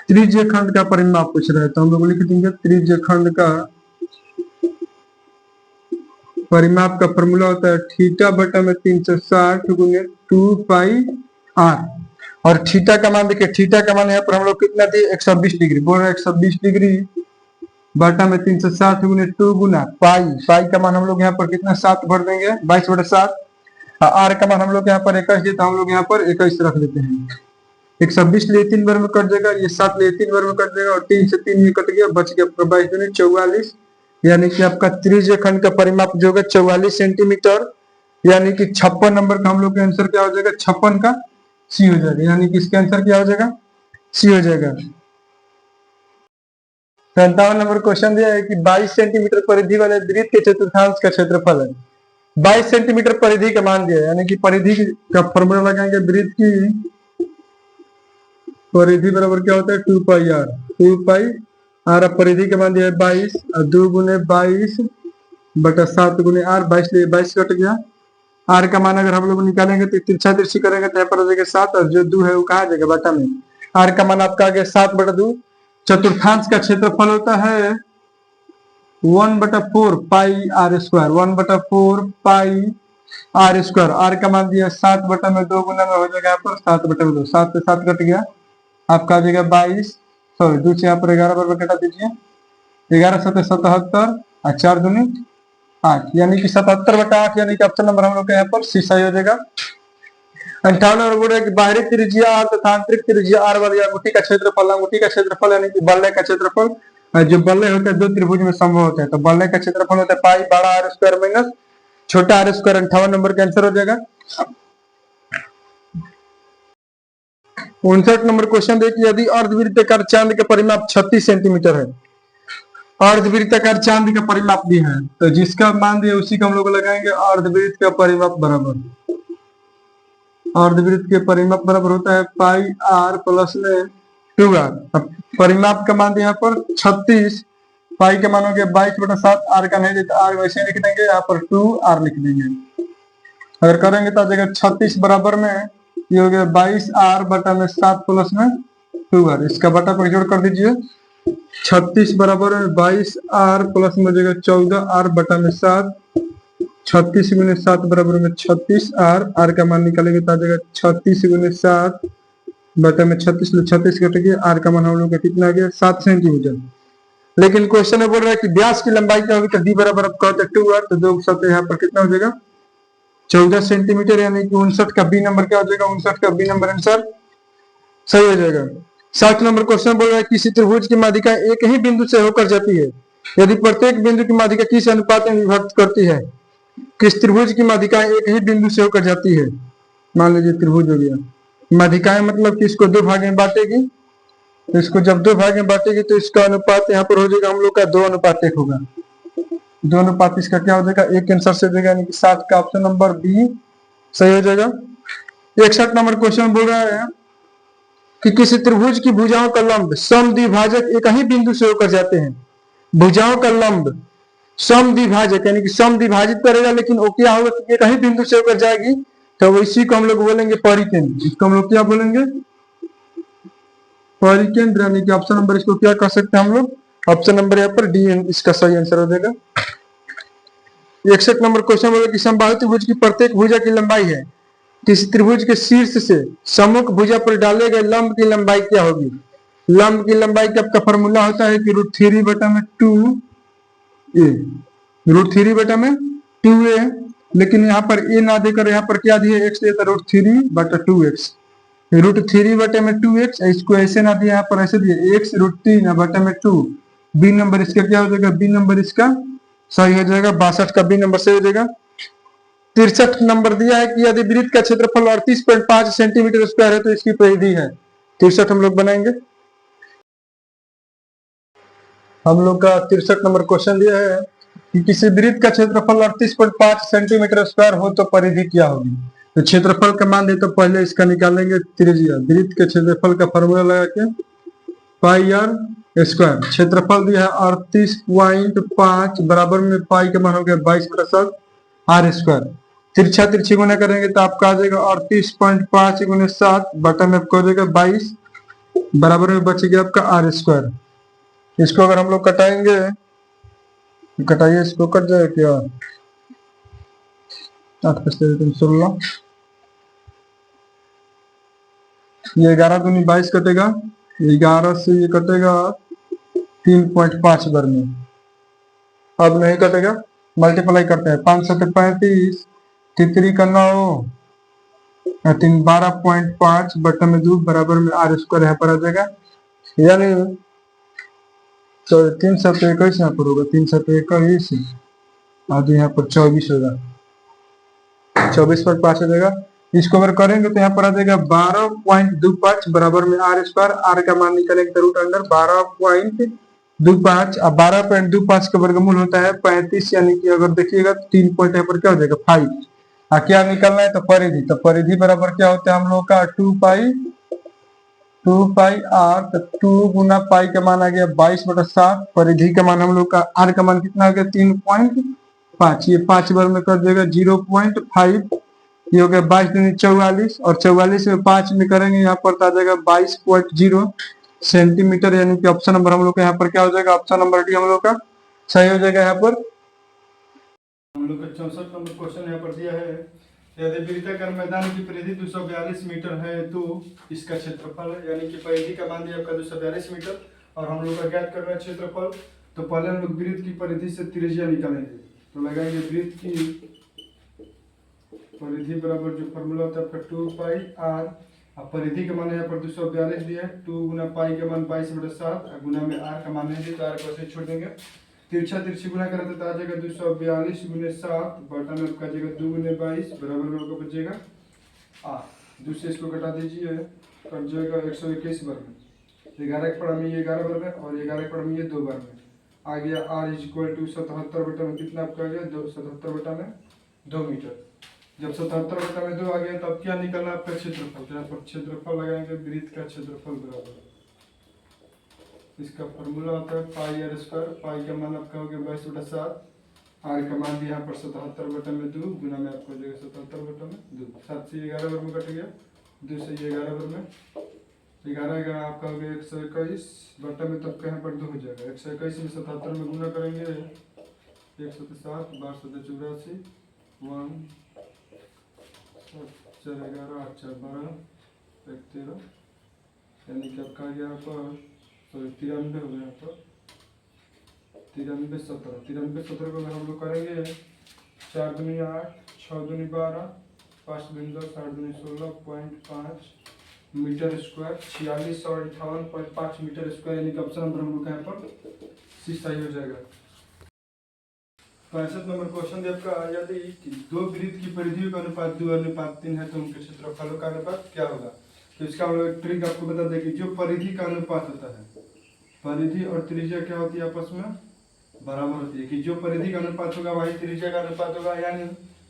त्रिज्य खंड का परिमाप पूछ रहा है, तो हम लोग लिख देंगे त्रिज्य खंड का परिमाप का फॉर्मूला होता है थीटा बटा में 360 गुने 2 पाई आर, और थीटा का मान देखिए, थीटा का मान यहाँ पर हम लोग कितना दिए 120 डिग्री, बोल रहे 120 डिग्री बटा में 360 गुने 2 गुना पाई, पाई का मान हम लोग यहाँ पर कितना 7 भर देंगे 22/7, आर का मान हम लोग यहाँ पर 21 देता, हम लोग यहाँ पर 21 रख देते हैं। 120 लिए 3 बार में कट जाएगा, ये 7 लिए 3 बार में कट जाएगा, और 3 से 3 ये कट गया, बच गया 22 दूनी 44, यानी कि आपका त्रिज्य खंड का परिमाप जो होगा 44 सेंटीमीटर, यानी कि 56 नंबर का हम लोग का आंसर क्या हो जाएगा 56 का सी हो जाएगा, यानी कि इसका आंसर क्या हो जाएगा सी हो जाएगा। 57 नंबर क्वेश्चन दिया है कि 22 सेंटीमीटर परिधि वाले वृत्त के चतुर्थांश का क्षेत्रफल है। 22 सेंटीमीटर परिधि का मान दिया है, यानी कि परिधि का फॉर्मूला लगाएंगे। वृत्त की परिधि बराबर क्या होता है 2 पाई आर। 2 पाई आर परिधि का मान दिया है 22 और 2 गुने 22 बटा 7 गुने आर। 22 लिए 22 कट गया। आर का मान अगर हम लोग निकालेंगे तो तिरछा तिरछी करेंगे तो यहाँ पर आ जाएगा 7 और जो 2 है वो कहाँ जाएगा बटा में। आर का मान आपका आ गया 7 बटा 2। चतुर्थांश का क्षेत्रफल होता है 1/4 pi r square. 1/4 pi r square. R का मान दिया 7 बटा में 2 गुना में हो जाएगा यहाँ पर 7 बटा में 2। 7 से 7 कट गया, आपका आ जाएगा 22। सॉरी 2 से यहाँ पर 11 बराबर कटा दीजिए। 11 7 77 और 4 दूनी 8, यानी कि 77 बटा 8, यानी कि ऑप्शन नंबर हम लोग का यहाँ पर सी सही हो जाएगा। 58 नंबर बोल रहा है कि बाहरी त्रिज्या आर तथा आंतरिक त्रिज्या आर वाली अंगूठी का क्षेत्रफल। अंगूठी का क्षेत्रफल यानी कि बल्ले का क्षेत्रफल। जो बल्ले होते हैं दो त्रिभुज में संभव होते हैं, तो बल्ले का क्षेत्रफल होता है पाई बड़ा आर स्क्वायर माइनस छोटा आर स्क्वायर। 58 नंबर का आंसर हो जाएगा। 59 नंबर क्वेश्चन देखिए, यदि अर्धवृत्ताकार चांद का परिमाप 36 सेंटीमीटर है। अर्धवृत्ताकार चांद का परिमाप भी है, तो जिसका मान दिया उसी को हम लोग लगाएंगे। अर्धवृत्त का परिमाप बराबर, अर्धवृत्त के परिमाप बराबर होता है पाई आर प्लस में 2r। अब परिमाप का मान दिया यहाँ पर 36, पाई का मान हो गया 22 बटा 7, आर का नहीं देता आर वैसे लिख देंगे, यहाँ पर 2r लिख देंगे। अगर करेंगे तो आ जाएगा 36 बराबर में ये हो गया 22r बटा में 7 प्लस में 2r। इसका बटा पर जोड़ कर दीजिए। 36 बराबर में 22r प्लस में हो जाएगा 14r बटा में 7। 36 गुने 7 बराबर में 36r। आर का मान निकालेंगे तो आ जाएगा 36 गुने 7 बटा में 36 कट गया। आर का मान हम लोग का कितना आ गया 7 सेंटीमीटर। लेकिन क्वेश्चन में बोल रहा है कि व्यास की लंबाई क्या होगी, तो डी बराबर आपका होता है 2r, तो 2 7 यहाँ पर कितना हो जाएगा 14 सेंटीमीटर, यानी कि 59 का बी नंबर क्या हो जाएगा, 59 का बी नंबर आंसर सही हो जाएगा। 60 नंबर क्वेश्चन बोल रहा है किसी त्रिभुज की माध्यिका एक ही बिंदु से होकर जाती है, यदि प्रत्येक बिंदु की माध्यिका किस अनुपात में विभक्त करती है। किस त्रिभुज की माध्यिकाएं एक ही बिंदु से होकर जाती है। मान लीजिए त्रिभुज हो गया, माध्यिकाएं मतलब कि इसको 2 भाग में बांटेगी, तो इसको जब 2 भाग में बांटेगी तो इसका अनुपात यहाँ पर हो जाएगा हम लोग का 2:1 होगा। 2 इसका क्या हो जाएगा, एक आंसर से देगा, यानी कि 60 का ऑप्शन नंबर बी सही हो जाएगा। 61 नंबर क्वेश्चन बोल रहा है कि किसी त्रिभुज की भुजाओं का लंब समद्विभाजक एक ही बिंदु से होकर जाते हैं। भुजाओं का लंब समद्विभाजक यानी कि समद्विभाजित करेगा, लेकिन वो क्या होगा कि एक ही बिंदु से होकर जाएगी, तो इसी को हम लोग बोलेंगे परिकेंद्र। इसको हम लोग क्या बोलेंगे परिकेंद्र, यानी कि ऑप्शन नंबर इसको क्या कह सकते हैं हम लोग, ऑप्शन नंबर यहाँ पर डी इसका सही आंसर हो जाएगा। 61 नंबर क्वेश्चन बोला कि समबाहु त्रिभुज की प्रत्येक भुजा की लंबाई है, किसी त्रिभुज के शीर्ष से सम्मुख भुजा पर डाले गए लंब की लंबाई क्या होगी। लंब की लंबाई का आपका फॉर्मूला होता है कि √3 बटा में 2a, √3 बटा में 2a, लेकिन यहाँ पर a ना देकर यहाँ पर क्या दिए x दिया था √3 बटा 2x। √3 बटे में 2x, इसको ऐसे ना दिया, यहाँ पर ऐसे दिए x √3 बटे में 2। बी नंबर इसका क्या हो जाएगा, बी नंबर इसका सही हो जाएगा। 62 का बी नंबर सही हो जाएगा। 63 नंबर दिया है कि यदि वृत्त का क्षेत्रफल 38.5 सेंटीमीटर स्क्वायर है तो इसकी परिधि है। 63 हम लोग बनाएंगे। हम लोग का 63 नंबर क्वेश्चन दिया है कि किसी वृत्त का क्षेत्रफल 38.5 सेंटीमीटर स्क्वायर हो तो परिधि क्या होगी। तो क्षेत्रफल का मान दे तो पहले इसका निकालेंगे त्रिज्या। वृत्त के क्षेत्रफल का फॉर्मूला लगा के पाई आर स्क्वायर। क्षेत्रफल दिया है 38.5 बराबर में पाई का मान हो गया 22 आर स्क्वायर। तिरछा तिरछी गुना करेंगे तो आपका आ जाएगा 38.5 गुने 7 बटा में आपका हो जाएगा 22 बराबर में बचेगा आपका आर स्क्वायर। इसको अगर हम लोग कटाएंगे, कटाइए इसको, कट जाएगा क्या 8 16, ये 11 दूनी 22 कटेगा, 11 से ये कटेगा 3.5 बार में, अब नहीं कटेगा, मल्टीप्लाई करते हैं 5 7 35, तितरी का 9, 12.5 बटा में 2 बराबर में आर स्क्वायर यहाँ पर आ जाएगा, यानी 321 यहाँ पर होगा, 321 आज यहाँ पर 24 होगा, 24 पर 5 हो जाएगा। इसको अगर करेंगे तो यहाँ पर आ जाएगा 12.25 बराबर में आर स्क्वायर। आर का मान निकालेंगे तो रूट अंडर 12.25 अब 12.25 का वर्गमूल होता है 35, यानी कि अगर देखिएगा 3 पॉइंट यहाँ पर क्या हो जाएगा 5। क्या निकलना है तो परिधि, तो परिधि बराबर क्या होता है हम लोग का 2 पाई आर। तो 2 गुना पाई का मान आ गया 22/7। परिधि का मान हम लोग का आर का मान कितना आ गया 3.5। ये 5 बार में कर देगा 0.5, ये हो गया 22 दूनी 44 और 44 में 5 में करेंगे यहाँ पर तो आ जाएगा 22.0 सेंटीमीटर। यानी कि ऑप्शन नंबर हम लोग का यहाँ पर क्या हो जाएगा, ऑप्शन नंबर डी हम लोग का सही हो जाएगा। यहाँ पर हम लोग का 64 नंबर क्वेश्चन यहाँ पर दिया है, यदि वृत्ताकार मैदान की परिधि 242 मीटर है तो इसका क्षेत्रफल है, यानी कि परिधि का मान दिया आपका 242 मीटर और हम लोग का ज्ञात करना है क्षेत्रफल। तो पहले हम लोग वृत्त की परिधि से त्रिज्या निकालेंगे। तो लगाएंगे वृत्त की परिधि बराबर जो फॉर्मूला होता है आपका 2 पाई आर। अब परिधि का मान यहाँ पर 242 दिया है, 2 गुना पाई का मान 22/7 गुना में आर का मान नहीं दिया तो आर को ऐसे छोड़ देंगे। तिरछा तिरछी गुना करें तो आ जाएगा 242 गुने 7 बटा में आपका जाएगा 2 गुने 22 बराबर में आपका बचेगा 8। दूसरे इसको घटा दीजिए, कट जाएगा 121 बार में। 11 के पढ़ा में ये 11 बार में और 11 के पढ़ा में ये 2 बार में आ गया। आर इक्वल टू 77 बटा में कितना आपका आ गया 77 बटा में 2 मीटर। जब 77 बटा में 2 आ गया तब क्या निकलना आपका क्षेत्रफल। तो यहाँ पर क्षेत्रफल लगाएंगे वृत्त का क्षेत्रफल बराबर, इसका फॉर्मूला होता है पाई आर स्क्वायर। पाई का मान आपका हो गया 22/7, आर का मान भी यहाँ पर 77 बटा में 2 गुना में आपको देगा 77 बटा में 2। 7 से 11 बार में कट गया, 2 से 11 बार में 11 आपका हो गया 121 बटा में तब यहाँ पर 2 हो जाएगा। 121 में 77 में गुना करेंगे 107 12 84 1 4 11 8 4 12 1 13, यानी कि आपका आ गया यहाँ पर 93 हो गया यहाँ पर 93 17। 93 17 को अगर हम लोग करेंगे 4 दूनी 8 6 दूनी 12 5 दूनी 10 8 दूनी 16.5 मीटर स्क्वायर 46 और 58.5 मीटर स्क्वायर, यानी कि ऑप्शन नंबर हम लोग यहाँ पर सी सही हो जाएगा। 65 नंबर क्वेश्चन दे आपका, यदि दो वृत्त की परिधियों का अनुपात 2:3 है तो उनके क्षेत्रफलों का अनुपात क्या होगा। तो इसका हम लोग ट्रिक आपको बता दें कि जो परिधि का अनुपात होता है, परिधि और त्रिज्या क्या होती है आपस में बराबर होती है, कि जो परिधि का अनुपात होगा वही त्रिज्या का अनुपात होगा। यानी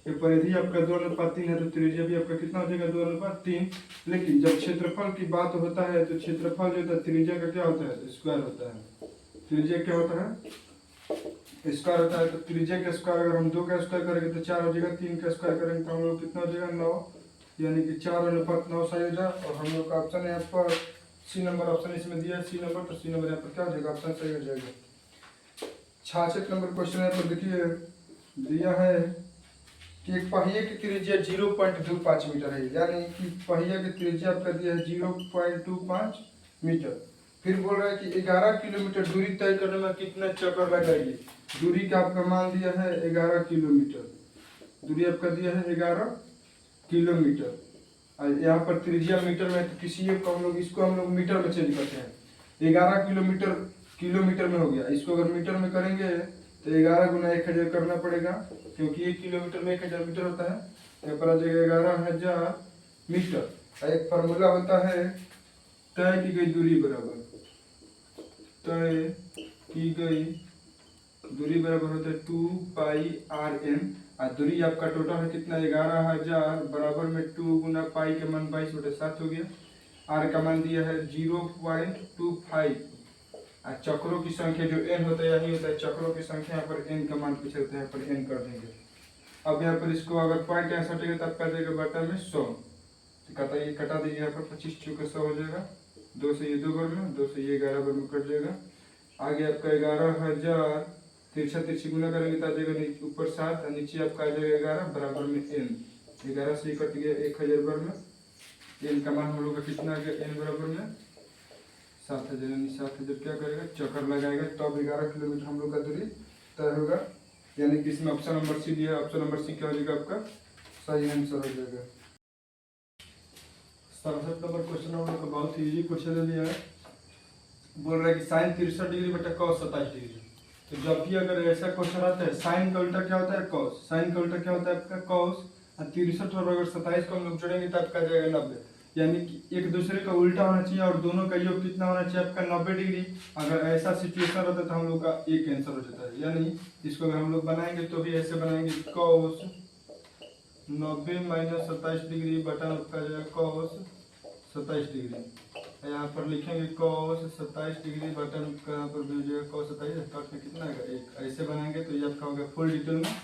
ये परिधि आपका 2:3 है तो त्रिज्या भी आपका कितना हो जाएगा 2:3। लेकिन जब क्षेत्रफल की बात होता है तो क्षेत्रफल जो होता है त्रिज्या का क्या होता है स्क्वायर होता है। त्रिज्या क्या होता है स्क्वायर होता है। तो त्रिज्या का स्क्वायर अगर हम 2 का स्क्वायर करेंगे तो 4 हो जाएगा, 3 का स्क्वायर करेंगे तो हम लोग कितना हो जाएगा 9, यानी कि 4:9 सही हो जाए। और हम लोग का ऑप्शन है यहाँ पर सी नंबर, ऑप्शन इसमें दिया है सी नंबर, तो सी नंबर यहाँ पर क्या हो जाएगा ऑप्शन सही हो जाएगा। 66 नंबर क्वेश्चन यहाँ पर देखिए दिया है कि एक पहिए की त्रिज्या 0.25 मीटर है, यानी कि पहिया की त्रिज्या आपका दिया है 0.25 मीटर। फिर बोल रहा है कि 11 किलोमीटर दूरी तय करने में कितना चक्कर लगाएगी। दूरी का आपका मान दिया है 11 किलोमीटर, दूरी आपका दिया है 11 किलोमीटर। यहाँ पर त्रिज्या मीटर में, तो किसी एक को हम लोग इसको हम लोग मीटर में चेंज करते हैं। 11 किलोमीटर किलोमीटर में हो गया, इसको अगर मीटर में करेंगे तो 11 गुना 1000 करना पड़ेगा, क्योंकि 1 किलोमीटर में 1000 मीटर होता है। यहाँ पर आ जाएगा 11,000 मीटर। एक फार्मूला होता है तय की गई दूरी बराबर, तय की गई दूरी बराबर होता है 2 पाई आर एन। और दूरी आपका टोटल है कितना 11,000 बराबर में 2 गुना पाई का मान 22/7 हो गया। आर का मान दिया है 0.25 और चक्रों की संख्या जो n होता है यही होता है चक्रों की संख्या। यहाँ पर n का मान पीछे होता है, यहाँ पर n कर देंगे। अब यहाँ पर इसको अगर पॉइंट यहाँ सटेगा तब कर देगा बटा में 100, तो ये कटा दीजिए। यहाँ पर 25 चौके 100 हो जाएगा। 2 से ये 2 बार में, 2 से ये 11 बार में कट जाएगा। आगे आपका 11,000 तिरछा तिरछी गुना करेंगे तो आ जाएगा ऊपर 7 और नीचे आपका आ जाएगा 11 बराबर में n। 11 से कट गया 1000 बार में, n का मान हम लोग का कितना आ गया n बराबर में 7000, यानी 7000 क्या करेगा चक्कर लगाएगा तब 11 किलोमीटर हम लोग का दूरी तय होगा। यानी कि इसमें ऑप्शन नंबर सी दिया है, ऑप्शन नंबर सी क्या हो जाएगा आपका सही आंसर हो जाएगा। 67 नंबर क्वेश्चन हम लोग का बहुत ही इजी क्वेश्चन दिया है। बोल रहा है कि साइन 63 डिग्री बटा कॉस 27 डिग्री। तो जब भी अगर ऐसा क्वेश्चन आता है साइन का उल्टा क्या होता है कॉस, साइन का उल्टा क्या होता है आपका कॉस। और 63 और अगर 27 को हम लोग जोड़ेंगे तो आपका आ जाएगा 90। यानी कि एक दूसरे का उल्टा होना चाहिए और दोनों का योग कितना होना चाहिए आपका 90 डिग्री। अगर ऐसा सिचुएशन रहता तो हम लोग का एक आंसर हो जाता है। यानी इसको अगर हम लोग बनाएंगे तो भी ऐसे बनाएंगे cos 90 माइनस 27 डिग्री बटा आपका जाएगा cos 27 डिग्री। यहाँ पर लिखेंगे cos 27 डिग्री बटन यहाँ पर भी हो जाएगा cos 27 कट में कितना आएगा एक। ऐसे बनाएंगे तो ये आपका होगा फुल डिटेल में।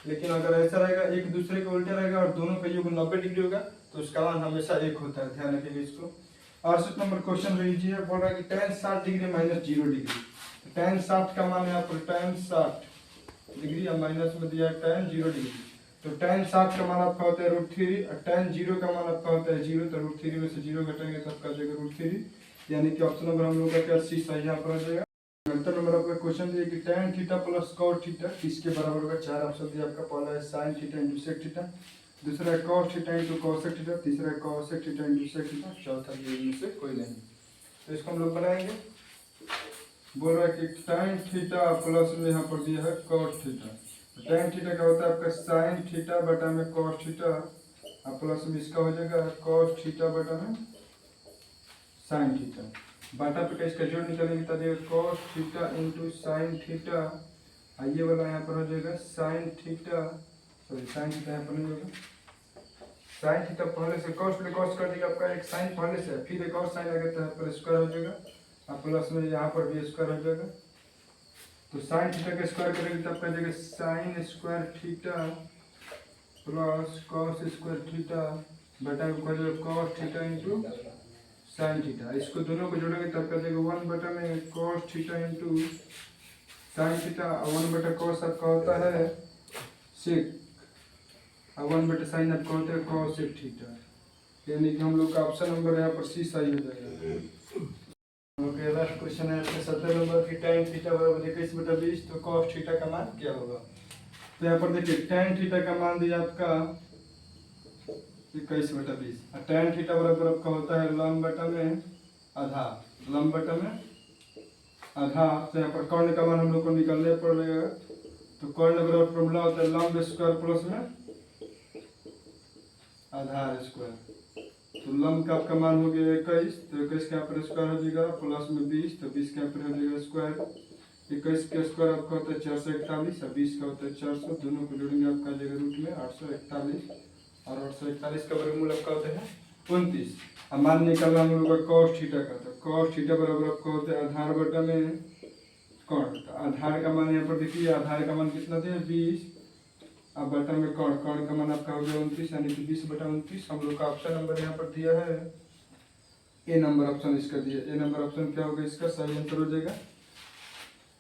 लेकिन अगर ऐसा रहेगा एक दूसरे के उल्टा रहेगा और दोनों का योग 90 डिग्री होगा तो उसका मान हमेशा एक होता है, ध्यान रखिएगा इसको। 68 नंबर क्वेश्चन लीजिए, बोल रहा है कि tan 60 degree minus 0 degree. tan 60 का मान यहाँ पर tan 60 डिग्री और माइनस में दिया tan 0 डिग्री। तो tan 60 का मान आपका होता है √3 और tan 0 का मान आपका होता है 0। तो √3 में से 0 घटेंगे तो आपका जाएगा √3। यानी कि ऑप्शन नंबर हम लोग का क्या सी सही यहाँ पर आ जाएगा। 69 नंबर आपका क्वेश्चन दिया कि tan theta plus cos theta किसके बराबर होगा। चार ऑप्शन दिया आपका। पहला है sin theta into sec theta, दूसरा है cos theta into cosec theta, तीसरा है cosec theta into sec theta, चौथा ये इनमें से कोई नहीं। तो इसको हम लोग बनाएंगे। बोल रहा है कि tan थीटा प्लस में यहाँ पर दिया है cos थीटा। tan थीटा का होता है आपका sin थीटा बटा में cos थीटा और प्लस में इसका हो जाएगा cos थीटा बटा में sin थीटा। बाटा पे इसका जोड़ निकालेंगे तो देगा cos theta into sine theta. ये वाला यहाँ पर हो जाएगा sine theta, sorry sine theta यहाँ पर नहीं होगा। साइन थीटा पहले से cos प्लस cos कर देगा आपका एक साइन पहले से, फिर एक और साइन आ गया तो यहाँ पर स्क्वायर हो जाएगा और प्लस में यहाँ पर भी स्क्वायर हो जाएगा। तो साइन थीटा का स्क्वायर करेंगे तो आपका जाएगा sine square theta plus cos square theta बटा cos theta into sine theta. इसको दोनों को जोड़ेंगे तब का देगा 1 बटा में cos theta into sine theta. 1 बटा cos आपका होता है sec और 1 बटा साइन आपका होता है cosec थीटा। यानी कि हम लोग का ऑप्शन नंबर यहाँ पर सी सही हो जाएगा। ओके, लास्ट क्वेश्चन है आपका 70 नंबर की tan थीटा बराबर 21/20 तो cos थीटा का मान क्या होगा। तो यहाँ पर देखिए tan थीटा का मान दिया आपका 21/20 और tan थीटा बराबर आपका होता है लंब बटा में आधा, लंब बटा में आधा। तो यहाँ पर कर्ण का मान हम लोग को निकालने पड़ेगा। तो कर्ण बराबर फॉर्मूला होता है लंब स्क्वायर प्लस में आधार स्क्वायर। तो लंब का आपका मान हो गया 21, तो 21 के यहाँ पर स्क्वायर हो जाएगा प्लस में 20, तो 20 के यहाँ पर हो जाएगा स्क्वायर। 21 का स्क्वायर आपका होता है 441 और 20 का होता है 400, दोनों को जोड़ेंगे आपका आ जाएगा रूट में 841 और 841 का वर्गमूल आपका होता है 29। अब मान निकालना हम लोग का cos थीटा का। तो cos थीटा बराबर आपका होता है आधार बटा में कर्ण। तो आधार का मान यहाँ पर देखिए, आधार का मान कितना दिया 20 अब बटा में कर्ण, कर्ण का मान आपका हो गया 29 यानी कि 20/29। हम लोग का ऑप्शन नंबर यहाँ पर दिया है ए नंबर ऑप्शन इसका दिया। ए नंबर ऑप्शन क्या होगा इसका सही आंसर हो जाएगा।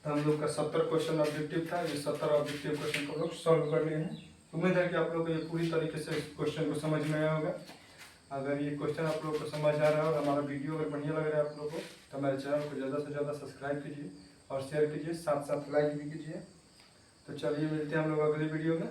तो हम लोग का 70 क्वेश्चन ऑब्जेक्टिव था। ये 70 ऑब्जेक्टिव क्वेश्चन को लोग सॉल्व कर लिए हैं। उम्मीद है कि आप लोग को ये पूरी तरीके से क्वेश्चन को समझ में आया होगा। अगर ये क्वेश्चन आप लोगों को समझ आ रहा है और हमारा वीडियो अगर बढ़िया लग रहा है आप लोगों को तो हमारे चैनल को ज़्यादा से ज़्यादा सब्सक्राइब कीजिए और शेयर कीजिए, साथ साथ लाइक भी कीजिए। तो चलिए मिलते हैं हम लोग अगले वीडियो में।